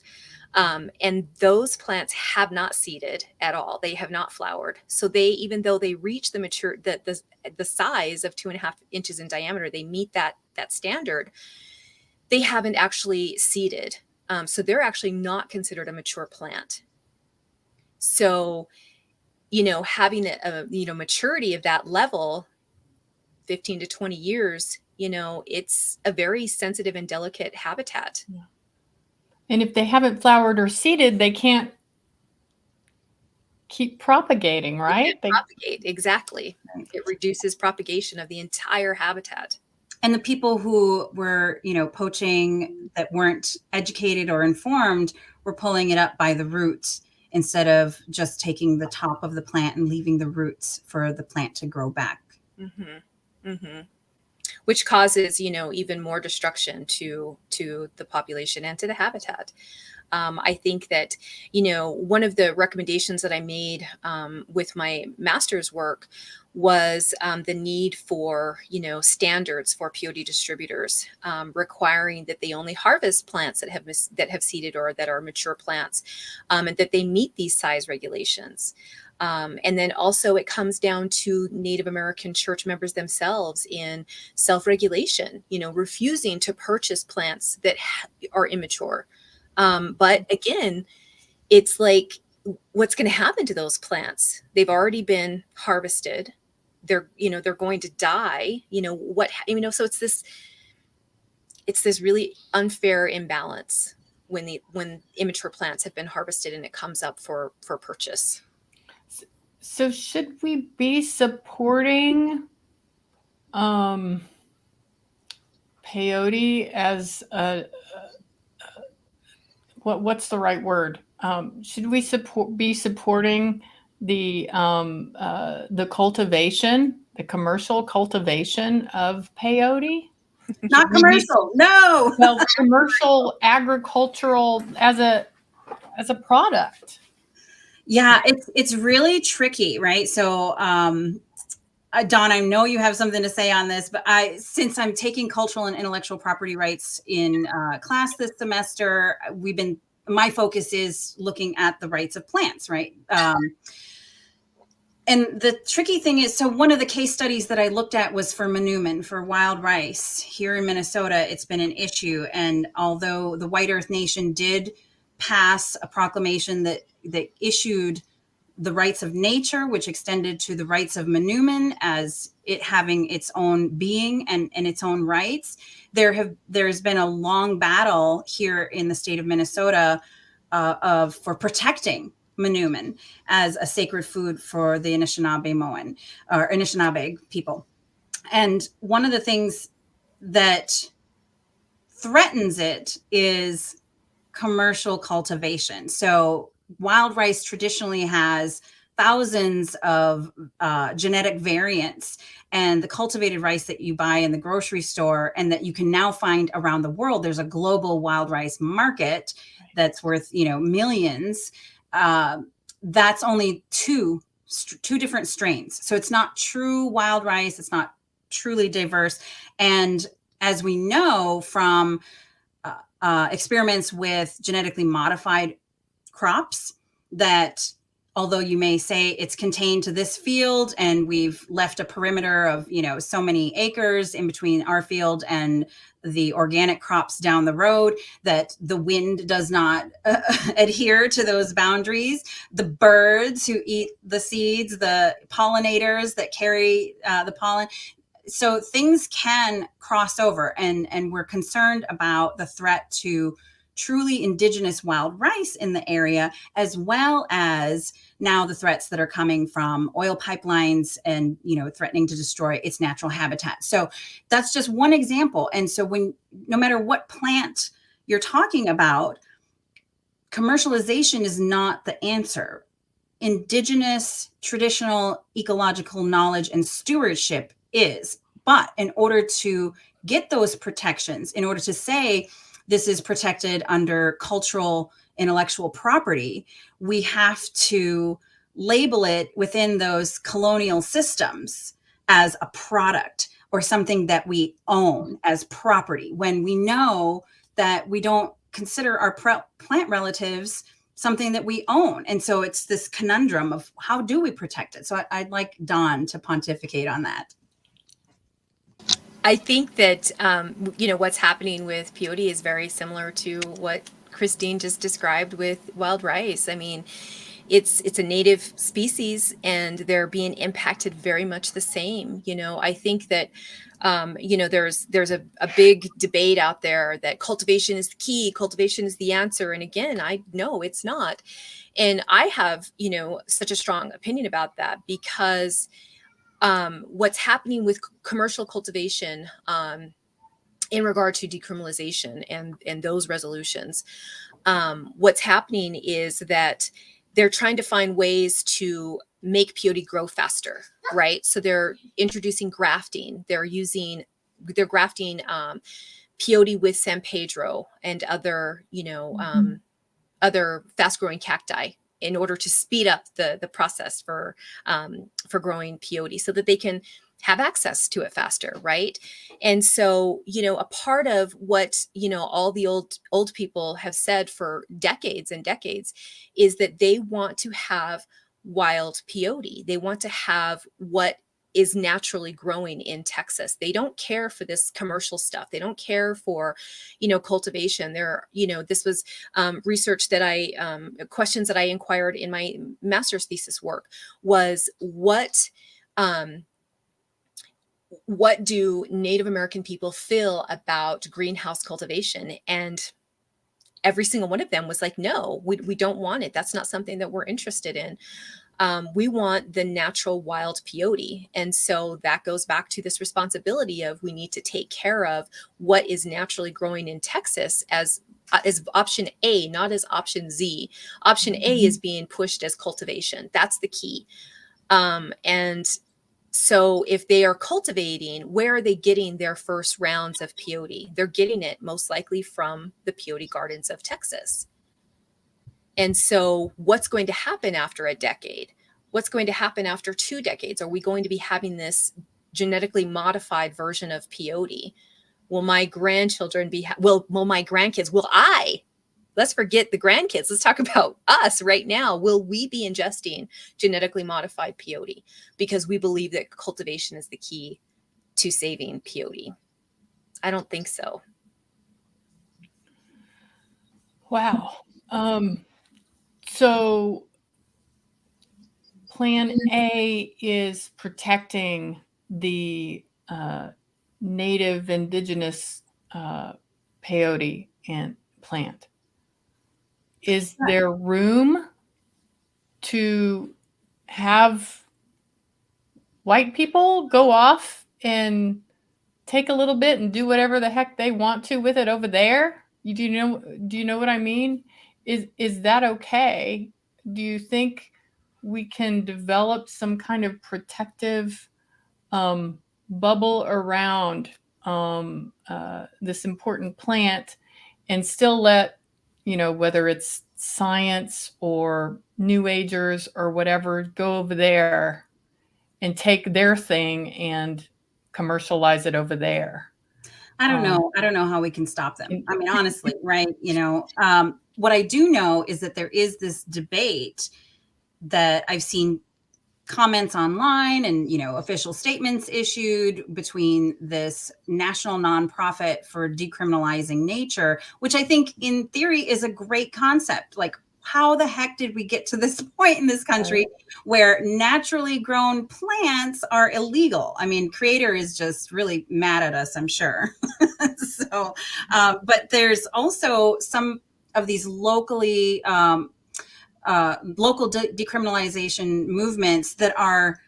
And those plants have not seeded at all. They have not flowered. So even though they reach the size of 2.5 inches in diameter, they meet that standard. They haven't actually seeded. So they're actually not considered a mature plant. So, having a maturity of that level, 15 to 20 years, it's a very sensitive and delicate habitat. Yeah. And if they haven't flowered or seeded, they can't keep propagating, right? They propagate, exactly. It reduces propagation of the entire habitat. And the people who were, poaching that weren't educated or informed were pulling it up by the roots instead of just taking the top of the plant and leaving the roots for the plant to grow back. Mm-hmm. Mm-hmm. which causes, even more destruction to the population and to the habitat. I think that, one of the recommendations that I made with my master's work was the need for, standards for peyote distributors, requiring that they only harvest plants that have seeded or that are mature plants, and that they meet these size regulations. And then also it comes down to Native American church members themselves in self-regulation, refusing to purchase plants that are immature. But again, it's like, what's going to happen to those plants? They've already been harvested. They're going to die. So it's this really unfair imbalance when immature plants have been harvested and it comes up for purchase. So should we be supporting peyote as what's the right word? Should we be supporting the cultivation, the commercial cultivation of peyote? Not commercial, no. Well, commercial agricultural as a product. Yeah, it's really tricky, right? So, Dawn, I know you have something to say on this, but since I'm taking cultural and intellectual property rights in class this semester, my focus is looking at the rights of plants, right? And the tricky thing is, so one of the case studies that I looked at was for manoomin, for wild rice. Here in Minnesota, it's been an issue. And although the White Earth Nation did pass a proclamation that issued the rights of nature, which extended to the rights of manoomin as it having its own being and its own rights, there's been a long battle here in the state of Minnesota for protecting manoomin as a sacred food for the Anishinaabe or Anishinaabe people. And one of the things that threatens it is commercial cultivation. So wild rice traditionally has thousands of genetic variants, and the cultivated rice that you buy in the grocery store and that you can now find around the world, there's a global wild rice market that's worth, millions. That's only two different strains. So it's not true wild rice. It's not truly diverse. And as we know from experiments with genetically modified crops, that although you may say it's contained to this field and we've left a perimeter of, so many acres in between our field and the organic crops down the road, that the wind does not adhere to those boundaries. The birds who eat the seeds, the pollinators that carry the pollen. So things can cross over, and we're concerned about the threat to truly indigenous wild rice in the area, as well as now the threats that are coming from oil pipelines and, threatening to destroy its natural habitat. So that's just one example. And so no matter what plant you're talking about, commercialization is not the answer. Indigenous, traditional, ecological knowledge and stewardship is. But in order to get those protections, in order to say this is protected under cultural intellectual property, we have to label it within those colonial systems as a product or something that we own as property, when we know that we don't consider our plant relatives something that we own. And so it's this conundrum of how do we protect it? So I'd like Dawn to pontificate on that. I think that, what's happening with peyote is very similar to what Christine just described with wild rice. I mean, it's a native species and they're being impacted very much the same. I think that, there's a big debate out there that cultivation is the key, cultivation is the answer. And again, I know it's not. And I have, such a strong opinion about that, because what's happening with commercial cultivation in regard to decriminalization and those resolutions, what's happening is that they're trying to find ways to make peyote grow faster, right? So they're introducing grafting. They're using they're grafting peyote with San Pedro and other, other fast growing cacti in order to speed up the process for growing peyote so that they can have access to it faster, right? And so, a part of what, all the old people have said for decades and decades is that they want to have wild peyote. They want to have what is naturally growing in Texas. They don't care for this commercial stuff. They don't care for, cultivation. This was research that questions that I inquired in my master's thesis work was what do Native American people feel about greenhouse cultivation? And every single one of them was like, no, we don't want it. That's not something that we're interested in. We want the natural wild peyote. And so that goes back to this responsibility of we need to take care of what is naturally growing in Texas as option A, not as option Z. Option A is being pushed as cultivation. That's the key. And so if they are cultivating, where are they getting their first rounds of peyote? They're getting it most likely from the peyote gardens of Texas. And so what's going to happen after a decade? What's going to happen after 2 decades? Are we going to be having this genetically modified version of peyote? Will my grandchildren will my grandkids, let's forget the grandkids. Let's talk about us right now. Will we be ingesting genetically modified peyote? Because we believe that cultivation is the key to saving peyote. I don't think so. Wow. So Plan A is protecting the native indigenous peyote and plant. Is there room to have white people go off and take a little bit and do whatever the heck they want to with it over there? Do you know what I mean? Is that okay? Do you think we can develop some kind of protective bubble around this important plant and still let, whether it's science or New Agers or whatever, go over there and take their thing and commercialize it over there? I don't know. I don't know how we can stop them. I mean, honestly, right? What I do know is that there is this debate that I've seen comments online and, official statements issued between this national nonprofit for decriminalizing nature, which I think in theory is a great concept. Like, how the heck did we get to this point in this country where naturally grown plants are illegal? I mean, Creator is just really mad at us, I'm sure. So, but there's also some of these local decriminalization movements that are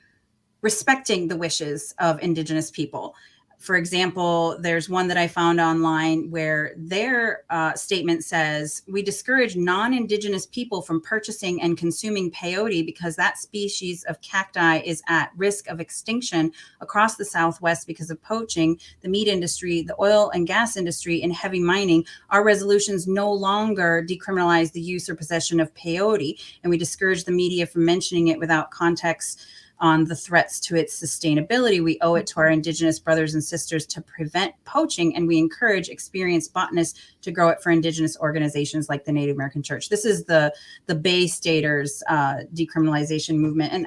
respecting the wishes of Indigenous people. For example, there's one that I found online where their statement says, we discourage non-Indigenous people from purchasing and consuming peyote because that species of cacti is at risk of extinction across the Southwest because of poaching, the meat industry, the oil and gas industry, and heavy mining. Our resolutions no longer decriminalize the use or possession of peyote, and we discourage the media from mentioning it without context on the threats to its sustainability. We owe it to our Indigenous brothers and sisters to prevent poaching, and we encourage experienced botanists to grow it for Indigenous organizations like the Native American Church. This is the Bay Staters decriminalization movement, and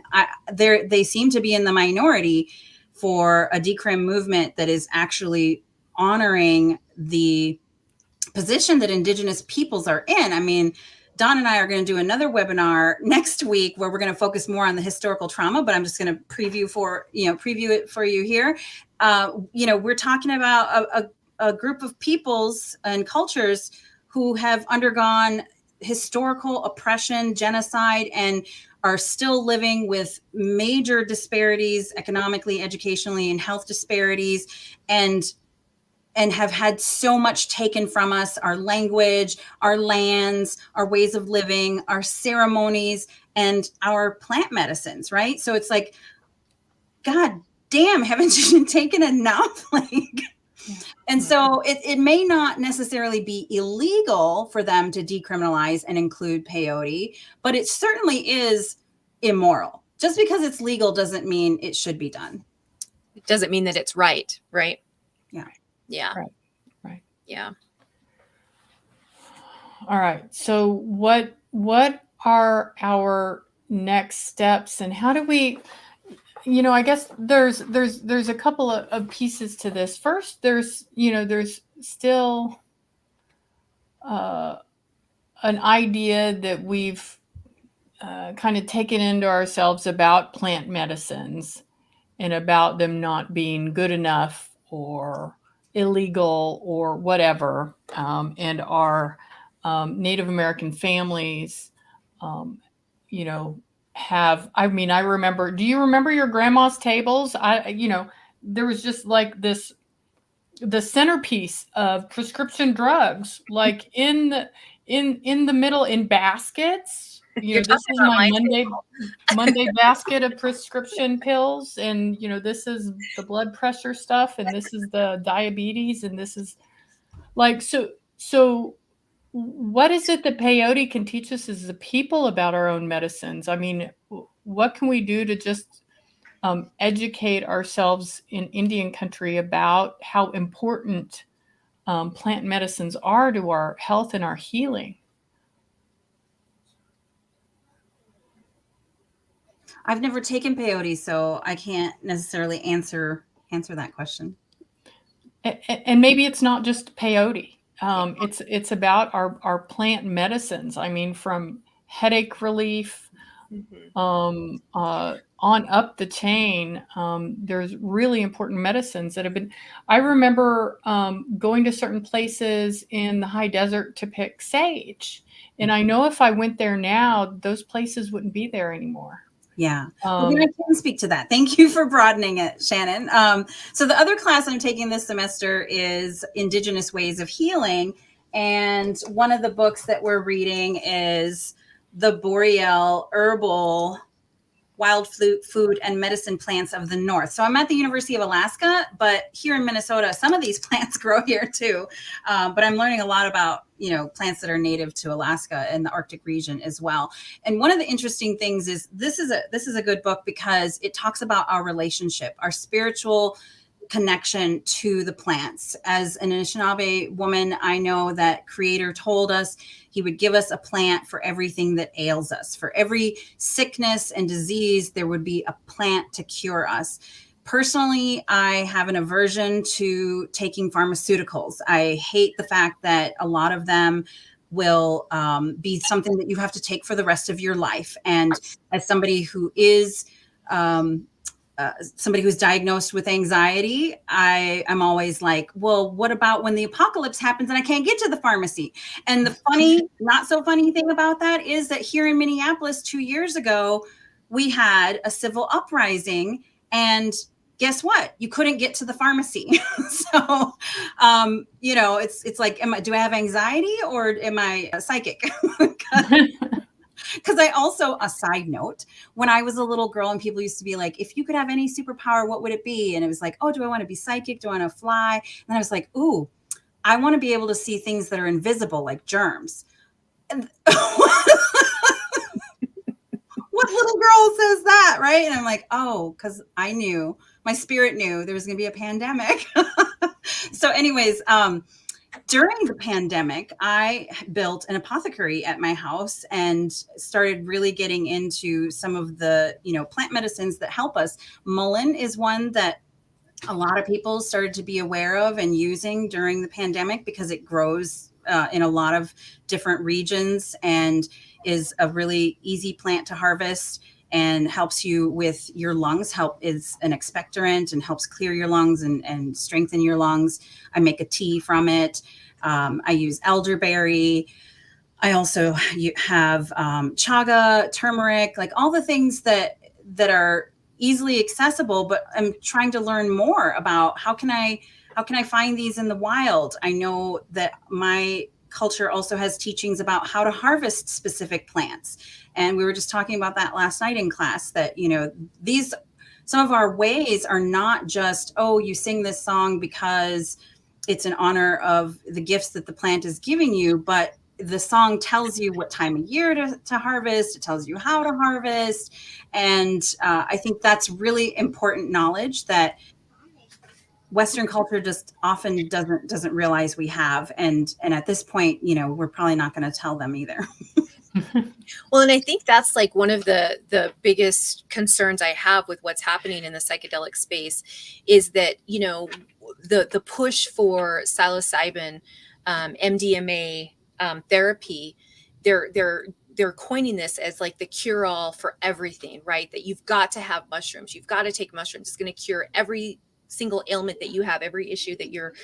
they seem to be in the minority for a decrim movement that is actually honoring the position that Indigenous peoples are in. I mean, Don and I are going to do another webinar next week where we're going to focus more on the historical trauma, but I'm just going to preview it for you here. We're talking about a group of peoples and cultures who have undergone historical oppression, genocide, and are still living with major disparities economically, educationally, and health disparities, and have had so much taken from us: our language, our lands, our ways of living, our ceremonies, and our plant medicines, right? So it's like, God damn, haven't you taken enough? Like, And so it may not necessarily be illegal for them to decriminalize and include peyote, but it certainly is immoral. Just because it's legal doesn't mean it should be done. It doesn't mean that it's right, right? Yeah. Yeah. Right. Yeah. All right. So what are our next steps, and how do we, I guess there's a couple of pieces to this. First, there's still an idea that we've kind of taken into ourselves about plant medicines and about them not being good enough or illegal or whatever. And our Native American families, have, I mean, I remember, do you remember your grandma's tables? There was just like the centerpiece of prescription drugs, like in the middle in baskets. You're This talking is about my my Monday basket of prescription pills, and this is the blood pressure stuff, and this is the diabetes, and this is like so. What is it that peyote can teach us as a people about our own medicines? I mean, what can we do to just educate ourselves in Indian country about how important plant medicines are to our health and our healing? I've never taken peyote, so I can't necessarily answer that question. And maybe it's not just peyote. It's about our plant medicines. I mean, from headache relief on up the chain, there's really important medicines that have been. I remember going to certain places in the high desert to pick sage, and I know if I went there now, those places wouldn't be there anymore. Yeah. Well, then I can speak to that. Thank you for broadening it, Shannon. So the other class I'm taking this semester is Indigenous Ways of Healing. And one of the books that we're reading is The Boreal Herbal Wild Food and Medicine Plants of the North. So I'm at the University of Alaska, but here in Minnesota, some of these plants grow here too. But I'm learning a lot about, plants that are native to Alaska and the Arctic region as well. And one of the interesting things is this is a good book because it talks about our relationship, our spiritual connection to the plants. As an Anishinaabe woman, I know that Creator told us he would give us a plant for everything that ails us. For every sickness and disease, there would be a plant to cure us. Personally, I have an aversion to taking pharmaceuticals. I hate the fact that a lot of them will be something that you have to take for the rest of your life. And as somebody who is somebody who's diagnosed with anxiety, I'm always like, well, what about when the apocalypse happens and I can't get to the pharmacy? And the funny, not so funny thing about that is that here in Minneapolis 2 years ago, we had a civil uprising, and guess what? You couldn't get to the pharmacy. So, it's like, do I have anxiety or am I psychic? Because I also, a side note, when I was a little girl and people used to be like, if you could have any superpower, what would it be? And it was like, oh, do I want to be psychic? Do I want to fly? And I was like, ooh, I want to be able to see things that are invisible, like germs. And what little girl says that, right? And I'm like, oh, because my spirit knew there was going to be a pandemic. So anyways, during the pandemic, I built an apothecary at my house and started really getting into some of the, plant medicines that help us. Mullein is one that a lot of people started to be aware of and using during the pandemic because it grows in a lot of different regions and is a really easy plant to harvest and helps you with your lungs. Is an expectorant and helps clear your lungs and strengthen your lungs. I make a tea from it. I use elderberry. I also have chaga, turmeric, like all the things that are easily accessible, but I'm trying to learn more about how can I find these in the wild. I know that my culture also has teachings about how to harvest specific plants. And we were just talking about that last night in class, that, some of our ways are not just, oh, you sing this song because it's in honor of the gifts that the plant is giving you, but the song tells you what time of year to harvest. It tells you how to harvest. And I think that's really important knowledge that Western culture just often doesn't realize we have. And at this point, we're probably not going to tell them either. Well, and I think that's like one of the biggest concerns I have with what's happening in the psychedelic space is that, the push for psilocybin, MDMA therapy, they're coining this as like the cure all for everything, right? That you've got to have mushrooms. You've got to take mushrooms. It's going to cure every single ailment that you have, every issue that you're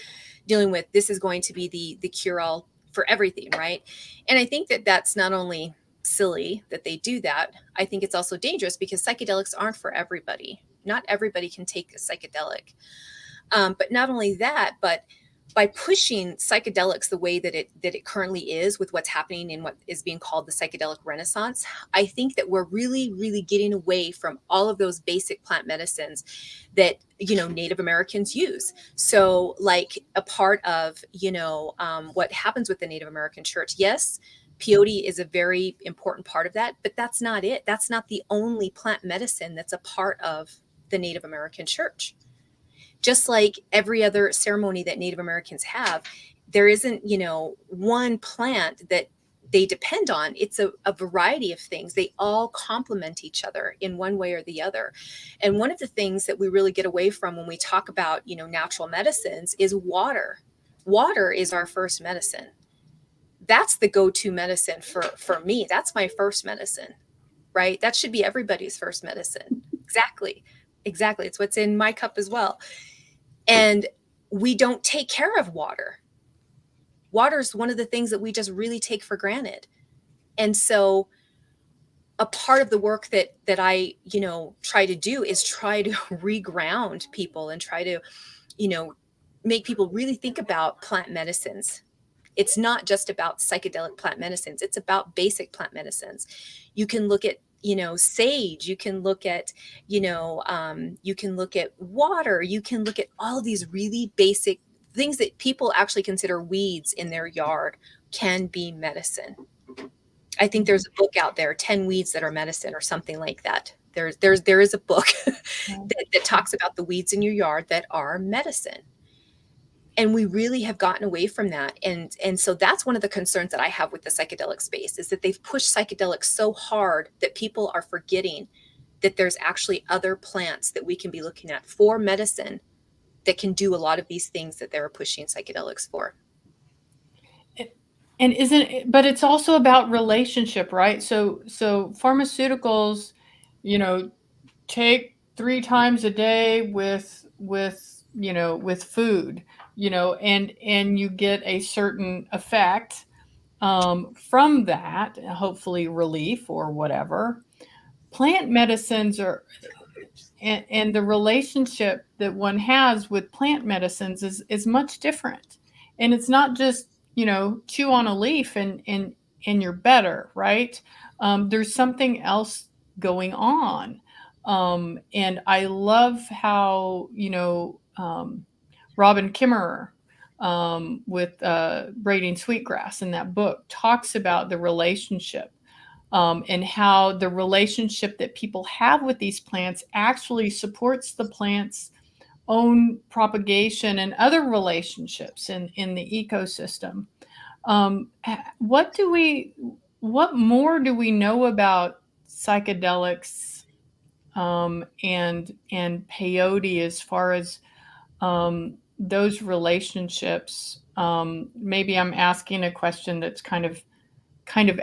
dealing with. This is going to be the cure all for everything, right? And I think that that's not only silly that they do that, I think it's also dangerous because psychedelics aren't for everybody. Not everybody can take a psychedelic. But not only that, but by pushing psychedelics the way that it currently is with what's happening in what is being called the psychedelic renaissance, I think that we're really, really getting away from all of those basic plant medicines that, Native Americans use. So like a part of, what happens with the Native American church, yes, peyote is a very important part of that, but that's not it. That's not the only plant medicine that's a part of the Native American church. Just like every other ceremony that Native Americans have, there isn't, one plant that they depend on. It's a variety of things. They all complement each other in one way or the other. And one of the things that we really get away from when we talk about, natural medicines is water. Water is our first medicine. That's the go-to medicine for me. That's my first medicine, right? That should be everybody's first medicine. Exactly. It's what's in my cup as well. And we don't take care of water. Water is one of the things that we just really take for granted. And so a part of the work that I, try to do is try to reground people and try to, make people really think about plant medicines. It's not just about psychedelic plant medicines. It's about basic plant medicines. You can look at sage, you can look at, you can look at water, you can look at all these really basic things that people actually consider weeds in their yard can be medicine. I think there's a book out there, 10 Weeds That Are Medicine or something like that. There is a book that talks about the weeds in your yard that are medicine. And we really have gotten away from that. And so that's one of the concerns that I have with the psychedelic space is that they've pushed psychedelics so hard that people are forgetting that there's actually other plants that we can be looking at for medicine that can do a lot of these things that they're pushing psychedelics for. And but it's also about relationship, right? So pharmaceuticals, take 3 times a day with food, and you get a certain effect from that, hopefully relief or whatever. Plant medicines are, and the relationship that one has with plant medicines is much different. And it's not just, chew on a leaf and you're better, right? There's something else going on. And I love how, Robin Kimmerer, with Braiding Sweetgrass in that book, talks about the relationship, and how the relationship that people have with these plants actually supports the plant's own propagation and other relationships in the ecosystem. What more do we know about psychedelics, and peyote as far as those relationships? Maybe I'm asking a question that's kind of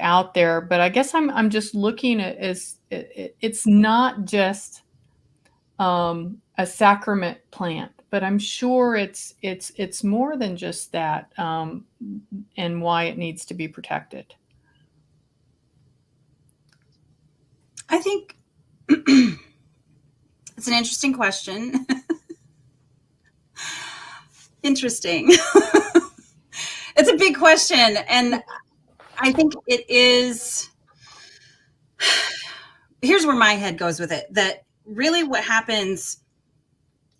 out there, but I guess I'm just looking at it's not just a sacrament plant, but I'm sure it's more than just that, and why it needs to be protected. I think it's an interesting question. Interesting. It's a big question. And I think it is, here's where my head goes with it, that really what happens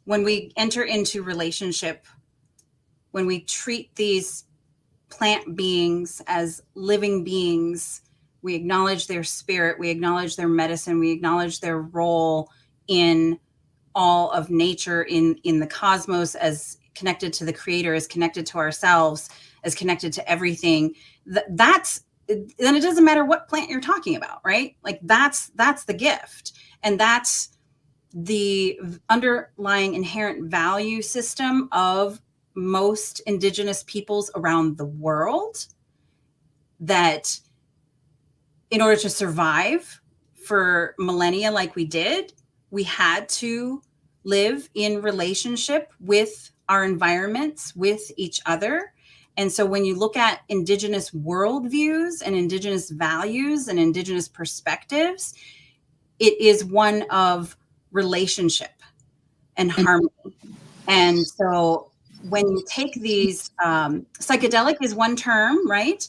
when we enter into relationship when we treat these plant beings as living beings, we acknowledge their spirit, we acknowledge their medicine, we acknowledge their role in all of nature, in the cosmos, as connected to the creator, as connected to ourselves, as connected to everything. That's then it doesn't matter what plant you're talking about, right? Like that's the gift, and that's the underlying inherent value system of most indigenous peoples around the world, that in order to survive for millennia like we did, we had to live in relationship with our environments, with each other. And so when you look at indigenous worldviews and indigenous values and indigenous perspectives, it is one of relationship and harmony. And so when you take these, psychedelic is one term, right?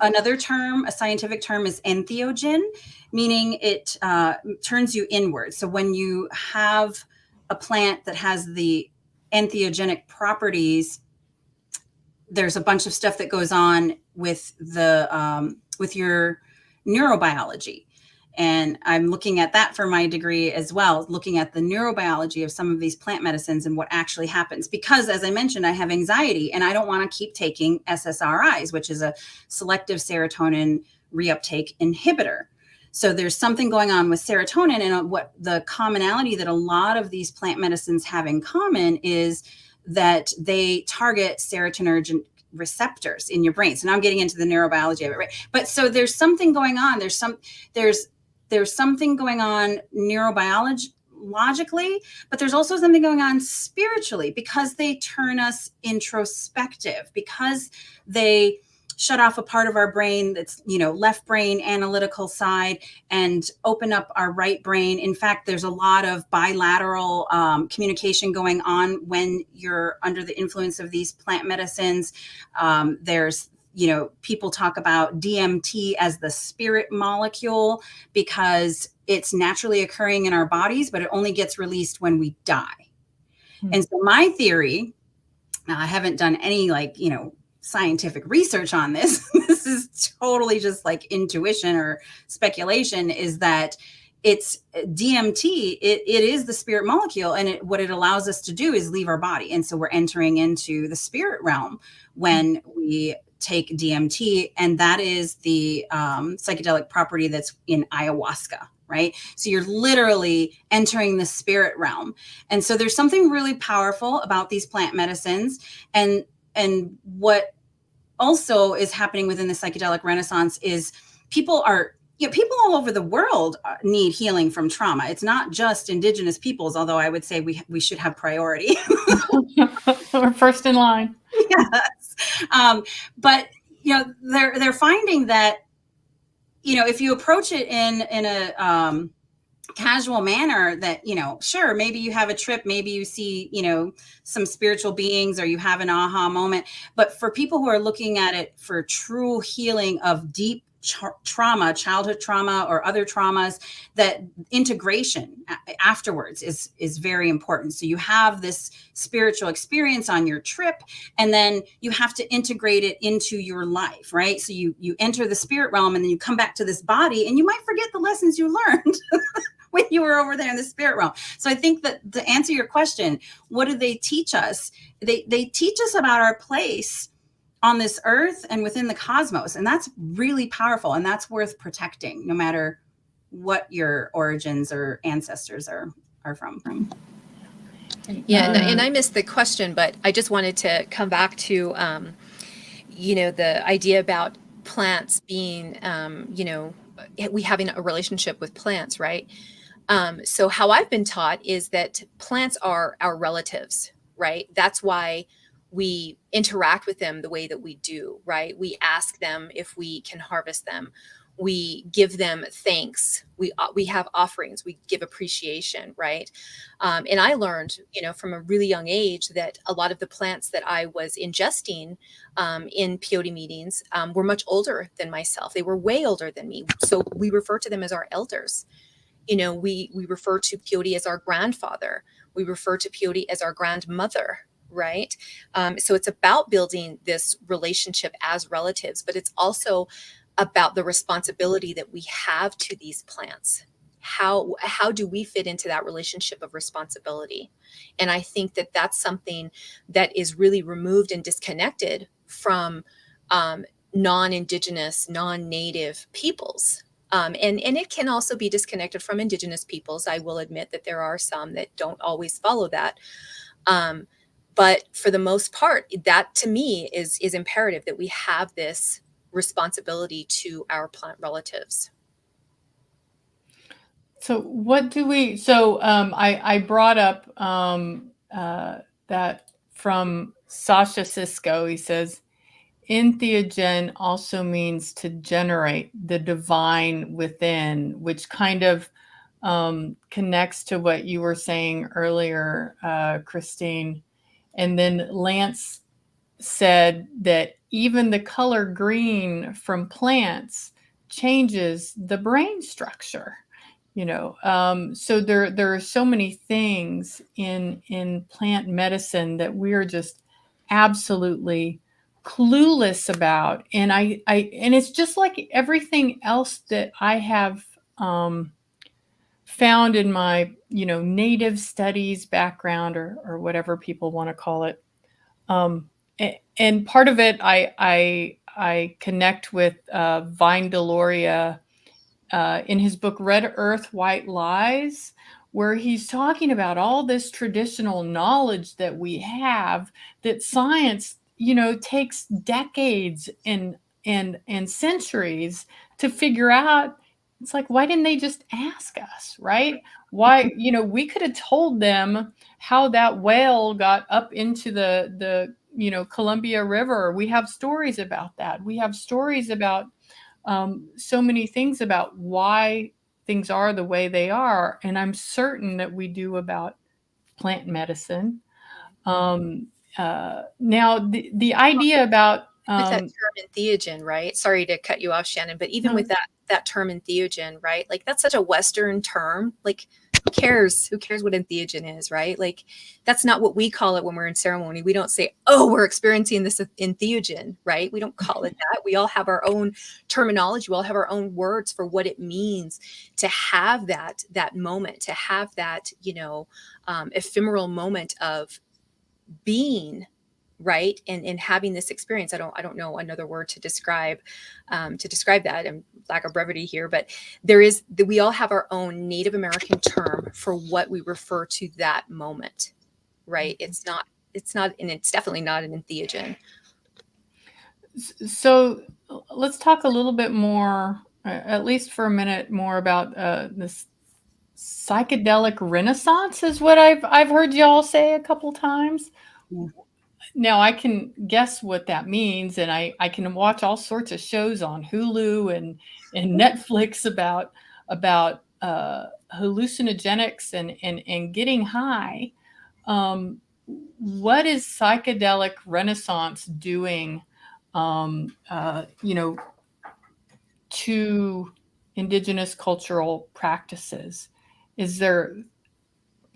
Another term, a scientific term, is entheogen, meaning it turns you inward. So when you have a plant that has the entheogenic properties, there's a bunch of stuff that goes on with the with your neurobiology. And I'm looking at that for my degree as well, looking at the neurobiology of some of these plant medicines and what actually happens. Because as I mentioned, I have anxiety and I don't want to keep taking SSRIs, which is a selective serotonin reuptake inhibitor. So there's something going on with serotonin, and what the commonality that a lot of these plant medicines have in common is that they target serotonergic receptors in your brain. So now I'm getting into the neurobiology of it, right? But so there's something going on. There's something going on neurobiologically, but there's also something going on spiritually, because they turn us introspective, because they shut off a part of our brain that's, left brain analytical side, and open up our right brain. In fact, there's a lot of bilateral communication going on when you're under the influence of these plant medicines. There's people talk about DMT as the spirit molecule, because it's naturally occurring in our bodies, but it only gets released when we die. And so my theory, now I haven't done any scientific research on this. This is totally just like intuition or speculation, is that it's DMT. It is the spirit molecule. And what it allows us to do is leave our body. And so we're entering into the spirit realm when we take DMT. And that is the psychedelic property that's in ayahuasca, right? So you're literally entering the spirit realm. And so there's something really powerful about these plant medicines. And what also is happening within the psychedelic renaissance is people all over the world need healing from trauma. It's not just indigenous peoples, although I would say we should have priority. We're first in line. Yes. But they're finding that if you approach it in a casual manner, that sure, maybe you have a trip, maybe you see some spiritual beings, or you have an aha moment. But for people who are looking at it for true healing of deep trauma, childhood trauma or other traumas, that integration afterwards is very important. So you have this spiritual experience on your trip, and then you have to integrate it into your life, right? So you enter the spirit realm, and then you come back to this body, and you might forget the lessons you learned when you were over there in the spirit realm. So I think that to answer your question, what do they teach us? They teach us about our place on this earth and within the cosmos. And that's really powerful. And that's worth protecting, no matter what your origins or ancestors are from. Yeah, and I missed the question, but I just wanted to come back to, the idea about plants being, we having a relationship with plants, right? So how I've been taught is that plants are our relatives, right? That's why we interact with them the way that we do, right? We ask them if we can harvest them. We give them thanks. We have offerings. We give appreciation, right? And I learned, from a really young age, that a lot of the plants that I was ingesting in peyote meetings were much older than myself. They were way older than me. So we refer to them as our elders. We refer to peyote as our grandfather. We refer to peyote as our grandmother, right? So it's about building this relationship as relatives, but it's also about the responsibility that we have to these plants. How do we fit into that relationship of responsibility? And I think that that's something that is really removed and disconnected from non-indigenous, non-native peoples. And it can also be disconnected from indigenous peoples. I will admit that there are some that don't always follow that. But for the most part, that to me is imperative, that we have this responsibility to our plant relatives. So what do we, so I brought up that from Sasha Cisco. He says, entheogen also means to generate the divine within, which kind of connects to what you were saying earlier, Christine. And then Lance said that even the color green from plants changes the brain structure. So there are so many things in plant medicine that we're just absolutely clueless about, and and it's just like everything else that I have found in my native studies background, or whatever people want to call it. And part of it, I connect with Vine Deloria in his book Red Earth, White Lies, where he's talking about all this traditional knowledge that we have, that science, takes decades and centuries to figure out. It's like, why didn't they just ask us, right? Why, we could have told them how that whale got up into the Columbia River. We have stories about that. We have stories about so many things about why things are the way they are. And I'm certain that we do about plant medicine. Now, the idea about With that term entheogen, right? Sorry to cut you off, Shannon, but even with that term entheogen, right? Like, that's such a Western term. Like, who cares? Who cares what entheogen is, right? Like, that's not what we call it when we're in ceremony. We don't say, oh, we're experiencing this entheogen, right? We don't call it that. We all have our own terminology. We all have our own words for what it means to have that moment, to have that, ephemeral moment of being, right, and having this experience. I don't know another word to describe that, and lack of brevity here, but we all have our own Native American term for what we refer to that moment, right? It's not, and it's definitely not an entheogen. So let's talk a little bit more, at least for a minute, more about this psychedelic renaissance, is what I've heard y'all say a couple times. Yeah. Now I can guess what that means, and I can watch all sorts of shows on Hulu and Netflix about hallucinogenics and getting high. What is psychedelic renaissance doing, to indigenous cultural practices?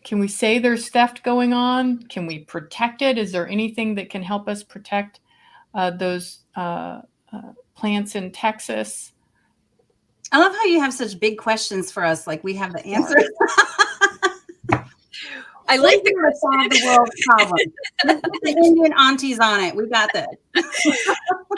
Can we say there's theft going on? Can we protect it? Is there anything that can help us protect those plants in Texas? I love how you have such big questions for us. Like we have the answer. I like the solve the world's problem. Let's put the Indian aunties on it. We got this.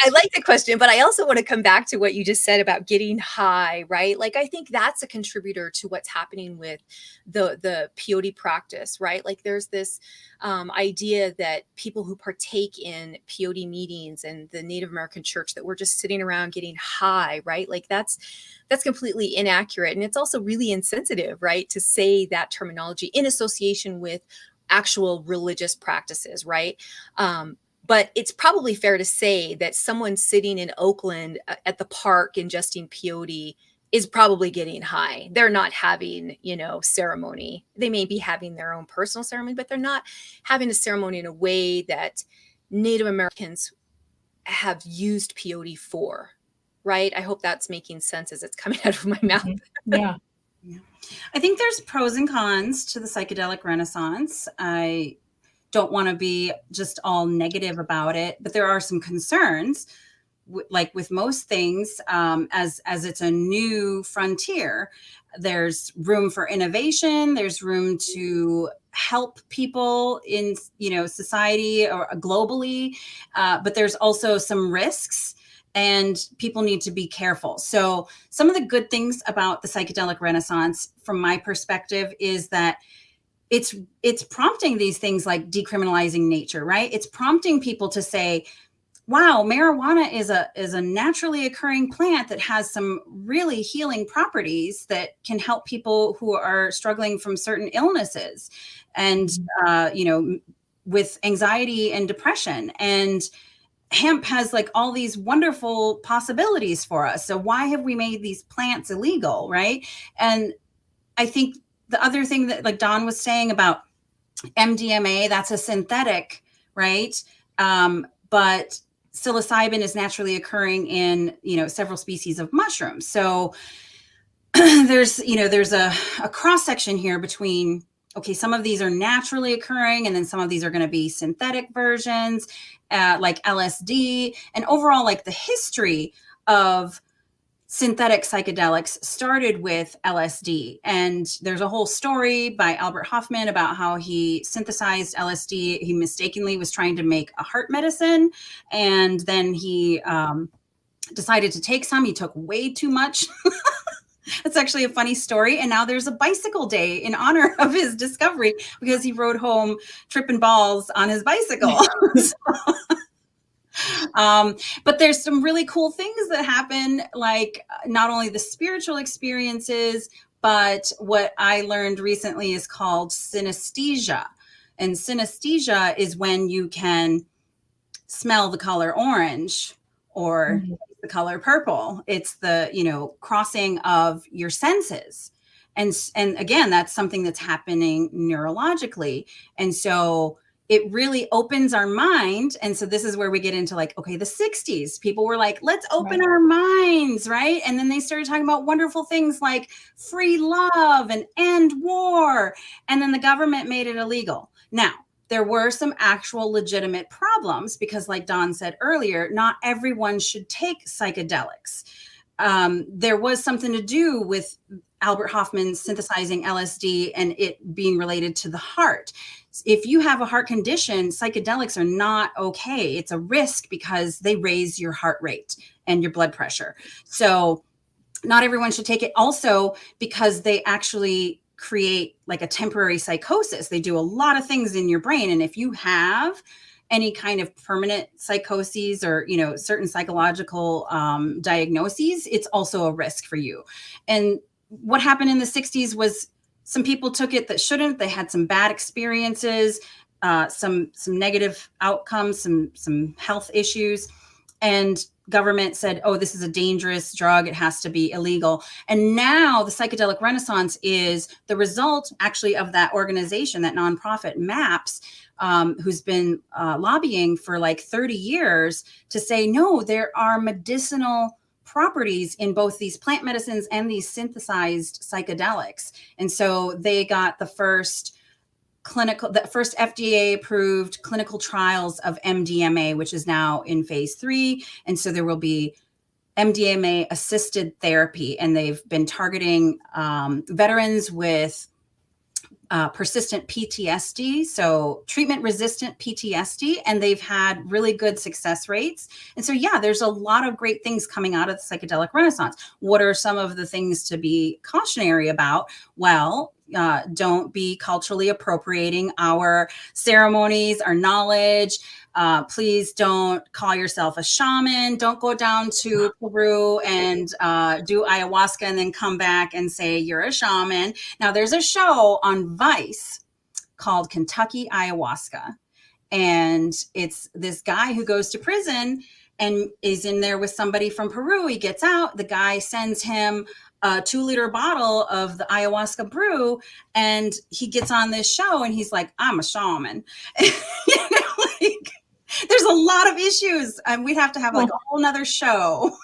I like the question, but I also want to come back to what you just said about getting high, right? Like, I think that's a contributor to what's happening with the peyote practice, right? Like, there's this idea that people who partake in peyote meetings and the Native American church, that we're just sitting around getting high, right? Like, that's completely inaccurate. And it's also really insensitive, right, to say that terminology in association with actual religious practices, right? But it's probably fair to say that someone sitting in Oakland at the park ingesting peyote is probably getting high. They're not having, ceremony. They may be having their own personal ceremony, but they're not having a ceremony in a way that Native Americans have used peyote for, right? I hope that's making sense as it's coming out of my mouth. Yeah. I think there's pros and cons to the psychedelic renaissance. don't want to be just all negative about it, but there are some concerns, like with most things, as it's a new frontier. There's room for innovation. There's room to help people in, society or globally, but there's also some risks, and people need to be careful. So some of the good things about the psychedelic renaissance, from my perspective, is that it's prompting these things like decriminalizing nature, right? It's prompting people to say, wow, marijuana is a naturally occurring plant that has some really healing properties that can help people who are struggling from certain illnesses and, with anxiety and depression. And hemp has like all these wonderful possibilities for us. So why have we made these plants illegal, right? And I think the other thing that, like Don was saying about MDMA, that's a synthetic, right? But psilocybin is naturally occurring in, several species of mushrooms. So there's a cross section here between, okay, some of these are naturally occurring, and then some of these are going to be synthetic versions, like LSD. And overall, like the history of synthetic psychedelics started with LSD. And there's a whole story by Albert Hofmann about how he synthesized LSD. He mistakenly was trying to make a heart medicine. And then he decided to take some. He took way too much. It's actually a funny story. And now there's a bicycle day in honor of his discovery because he rode home tripping balls on his bicycle. But there's some really cool things that happen, like not only the spiritual experiences, but what I learned recently is called synesthesia. And synesthesia is when you can smell the color orange or the color purple. It's the, crossing of your senses. And again, that's something that's happening neurologically. And so it really opens our mind. And so this is where we get into like, okay, the 60s, people were like, let's open our minds, right? And then they started talking about wonderful things like free love and end war. And then the government made it illegal. Now, there were some actual legitimate problems because, like Don said earlier, not everyone should take psychedelics. There was something to do with Albert Hofmann synthesizing LSD and it being related to the heart. If you have a heart condition, psychedelics are not okay. It's a risk because they raise your heart rate and your blood pressure. So not everyone should take it, also because they actually create like a temporary psychosis. They do a lot of things in your brain. And if you have any kind of permanent psychoses or, certain psychological diagnoses, it's also a risk for you. And what happened in the 60s was some people took it that shouldn't. They had some bad experiences, some negative outcomes, some health issues. And government said, oh, this is a dangerous drug. It has to be illegal. And now the psychedelic renaissance is the result actually of that organization, that nonprofit MAPS, who's been lobbying for like 30 years to say, no, there are medicinal properties in both these plant medicines and these synthesized psychedelics. And so they got the first FDA approved clinical trials of MDMA, which is now in phase 3. And so there will be MDMA assisted therapy, and they've been targeting veterans with persistent PTSD, so treatment resistant PTSD, and they've had really good success rates. And so, yeah, there's a lot of great things coming out of the psychedelic renaissance. What are some of the things to be cautionary about? Well, don't be culturally appropriating our ceremonies, our knowledge. Please don't call yourself a shaman. Don't go down to Peru and do ayahuasca and then come back and say you're a shaman. Now, there's a show on Vice called Kentucky Ayahuasca. And it's this guy who goes to prison and is in there with somebody from Peru. He gets out. The guy sends him a 2-liter bottle of the ayahuasca brew, and he gets on this show and he's like, I'm a shaman. Like, there's a lot of issues, and we'd have to have like a whole nother show.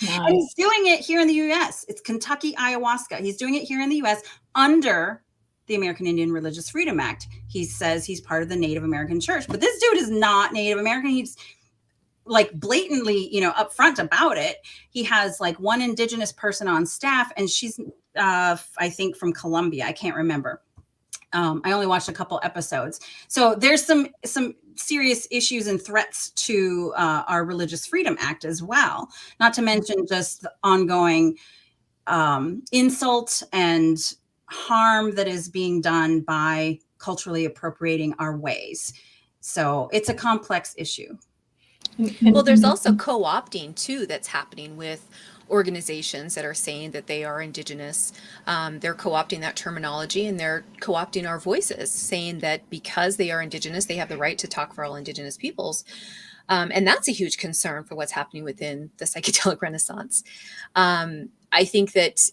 Nice. And he's doing it here in the US. It's Kentucky Ayahuasca. He's doing it here in the US under the American Indian Religious Freedom Act. He says he's part of the Native American Church, but this dude is not Native American. He's like blatantly, upfront about it. He has like one indigenous person on staff, and she's, I think, from Colombia. I can't remember. I only watched a couple episodes. So there's some serious issues and threats to our Religious Freedom Act as well, not to mention just the ongoing insult and harm that is being done by culturally appropriating our ways. So it's a complex issue. Well, there's also co-opting too that's happening with organizations that are saying that they are indigenous. They're co-opting that terminology, and they're co-opting our voices, saying that because they are indigenous, they have the right to talk for all indigenous peoples. And that's a huge concern for what's happening within the psychedelic renaissance. I think that,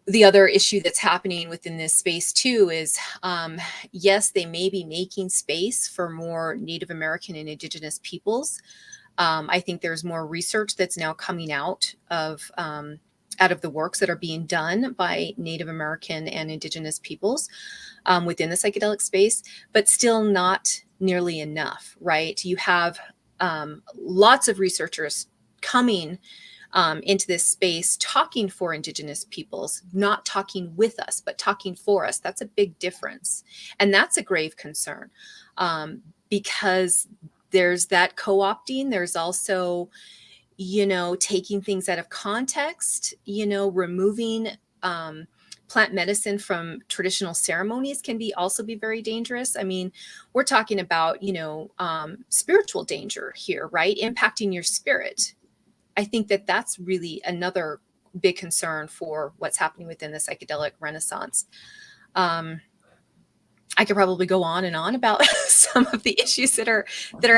the other issue that's happening within this space too is, yes, they may be making space for more Native American and indigenous peoples. I think there's more research that's now coming out of the works that are being done by Native American and indigenous peoples within the psychedelic space, but still not nearly enough, right? You have lots of researchers coming into this space talking for indigenous peoples, not talking with us, but talking for us. That's a big difference. And that's a grave concern because there's that co-opting. There's also, taking things out of context, removing plant medicine from traditional ceremonies can also be very dangerous. I mean, we're talking about, spiritual danger here, right? Impacting your spirit. I think that that's really another big concern for what's happening within the psychedelic renaissance. I could probably go on and on about some of the issues that are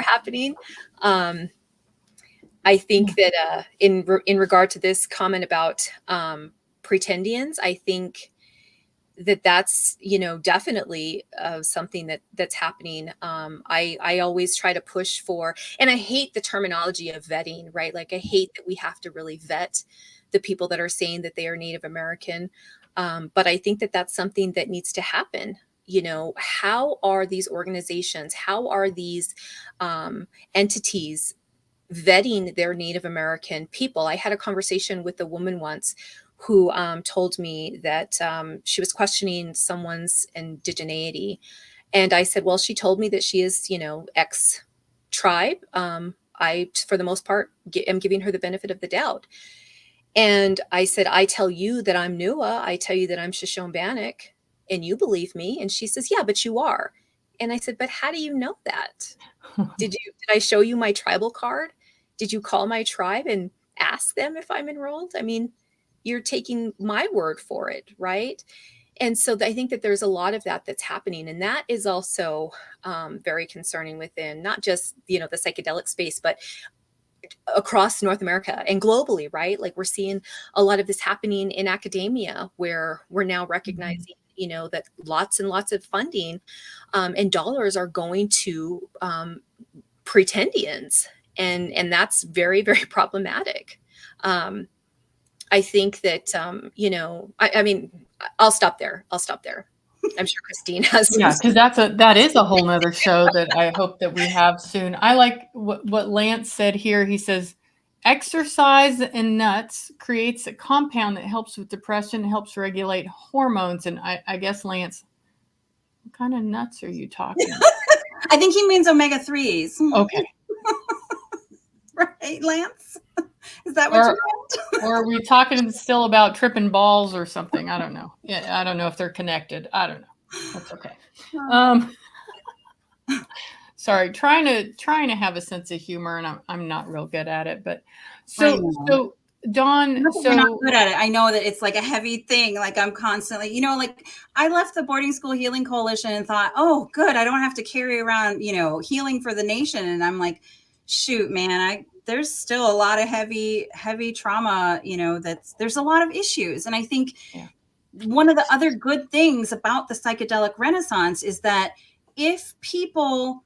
happening. I think that in regard to this comment about pretendians, I think that's definitely something that's happening. I always try to push for, and I hate the terminology of vetting, right? Like I hate that we have to really vet the people that are saying that they are Native American. But I think that that's something that needs to happen. How are these organizations, how are these entities vetting their Native American people? I had a conversation with a woman once who told me that she was questioning someone's indigeneity. And I said, well, she told me that she is, X tribe. I, for the most part, am giving her the benefit of the doubt. And I said, I tell you that I'm Newe. I tell you that I'm Shoshone-Bannock, and you believe me. And she says, yeah, but you are. And I said, but how do you know that? Did I show you my tribal card? Did you call my tribe and ask them if I'm enrolled? I mean, you're taking my word for it, right? And so I think that there's a lot of that's happening. And that is also very concerning within not just, the psychedelic space, but across North America and globally, right? Like we're seeing a lot of this happening in academia where we're now recognizing, that lots and lots of funding and dollars are going to pretendians. And that's very, very problematic. I think that, I mean, I'll stop there. I'm sure Christine has. Yeah, because that is a whole nother show that I hope that we have soon. I like what Lance said here. He says, exercise and nuts creates a compound that helps with depression, helps regulate hormones. And I guess, Lance, what kind of nuts are you talking about? I think he means omega-3s. Okay. Right, Lance? Is that what you meant? Or are we talking still about tripping balls or something? I don't know. Yeah, I don't know if they're connected. I don't know. That's okay. Sorry, trying to have a sense of humor, and I'm not real good at it. But so Dawn, you're not good at it. I know that it's like a heavy thing. Like I'm constantly, like I left the Boarding School Healing Coalition and thought, oh, good, I don't have to carry around, healing for the nation. And I'm like, shoot, man, there's still a lot of heavy trauma, there's a lot of issues. And I think one of the other good things about the psychedelic renaissance is that if people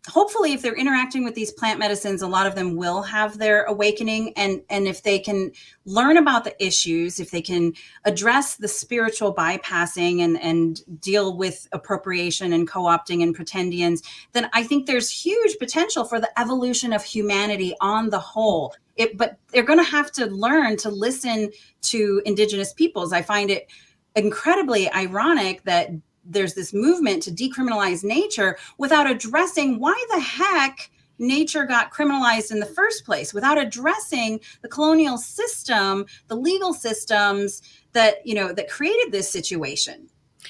hopefully if they're interacting with these plant medicines, a lot of them will have their awakening. And if they can learn about the issues, if they can address the spiritual bypassing and deal with appropriation and co-opting and pretendians, then I think there's huge potential for the evolution of humanity on the whole. But they're going to have to learn to listen to indigenous peoples. I find it incredibly ironic that there's this movement to decriminalize nature without addressing why the heck nature got criminalized in the first place, without addressing the colonial system, the legal systems that, you know, that created this situation.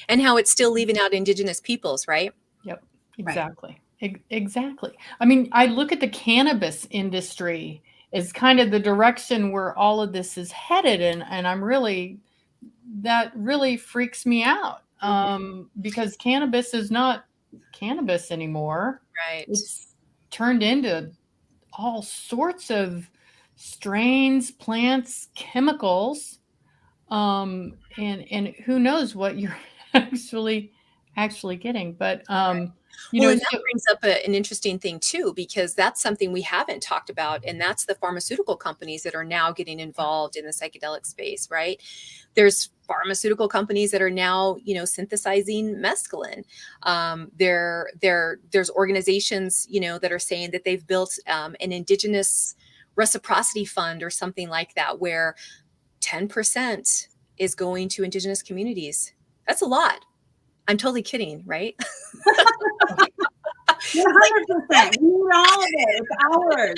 And how it's still leaving out indigenous peoples, right? Yep, exactly. Right. Exactly. I mean, I look at the cannabis industry as kind of the direction where all of this is headed, and I'm really, that really freaks me out. Because cannabis is not cannabis anymore. Right. It's turned into all sorts of strains, plants, chemicals, and who knows what you're actually getting. But you Well, know, and that brings up an interesting thing too, because that's something we haven't talked about, and that's the pharmaceutical companies that are now getting involved in the psychedelic space, right? There's pharmaceutical companies that are now, you know, synthesizing mescaline. There's organizations, you know, that are saying that they've built an indigenous reciprocity fund or something like that, where 10% is going to indigenous communities. That's a lot. I'm totally kidding, right? 100%. We need all of it. It's ours.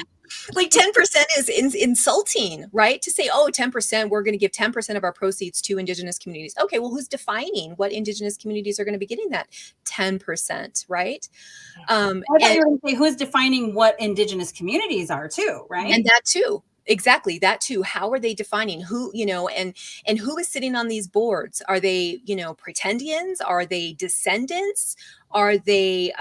Like 10% is insulting, right? To say, oh, 10%, we're going to give 10% of our proceeds to indigenous communities. Okay, well, who's defining what indigenous communities are going to be getting that 10%, right? I thought you were going to say who's defining what indigenous communities are too, right? And that too. Exactly, that too. How are they defining who, you know, and who is sitting on these boards? Are they, you know, pretendians? Are they descendants? Are they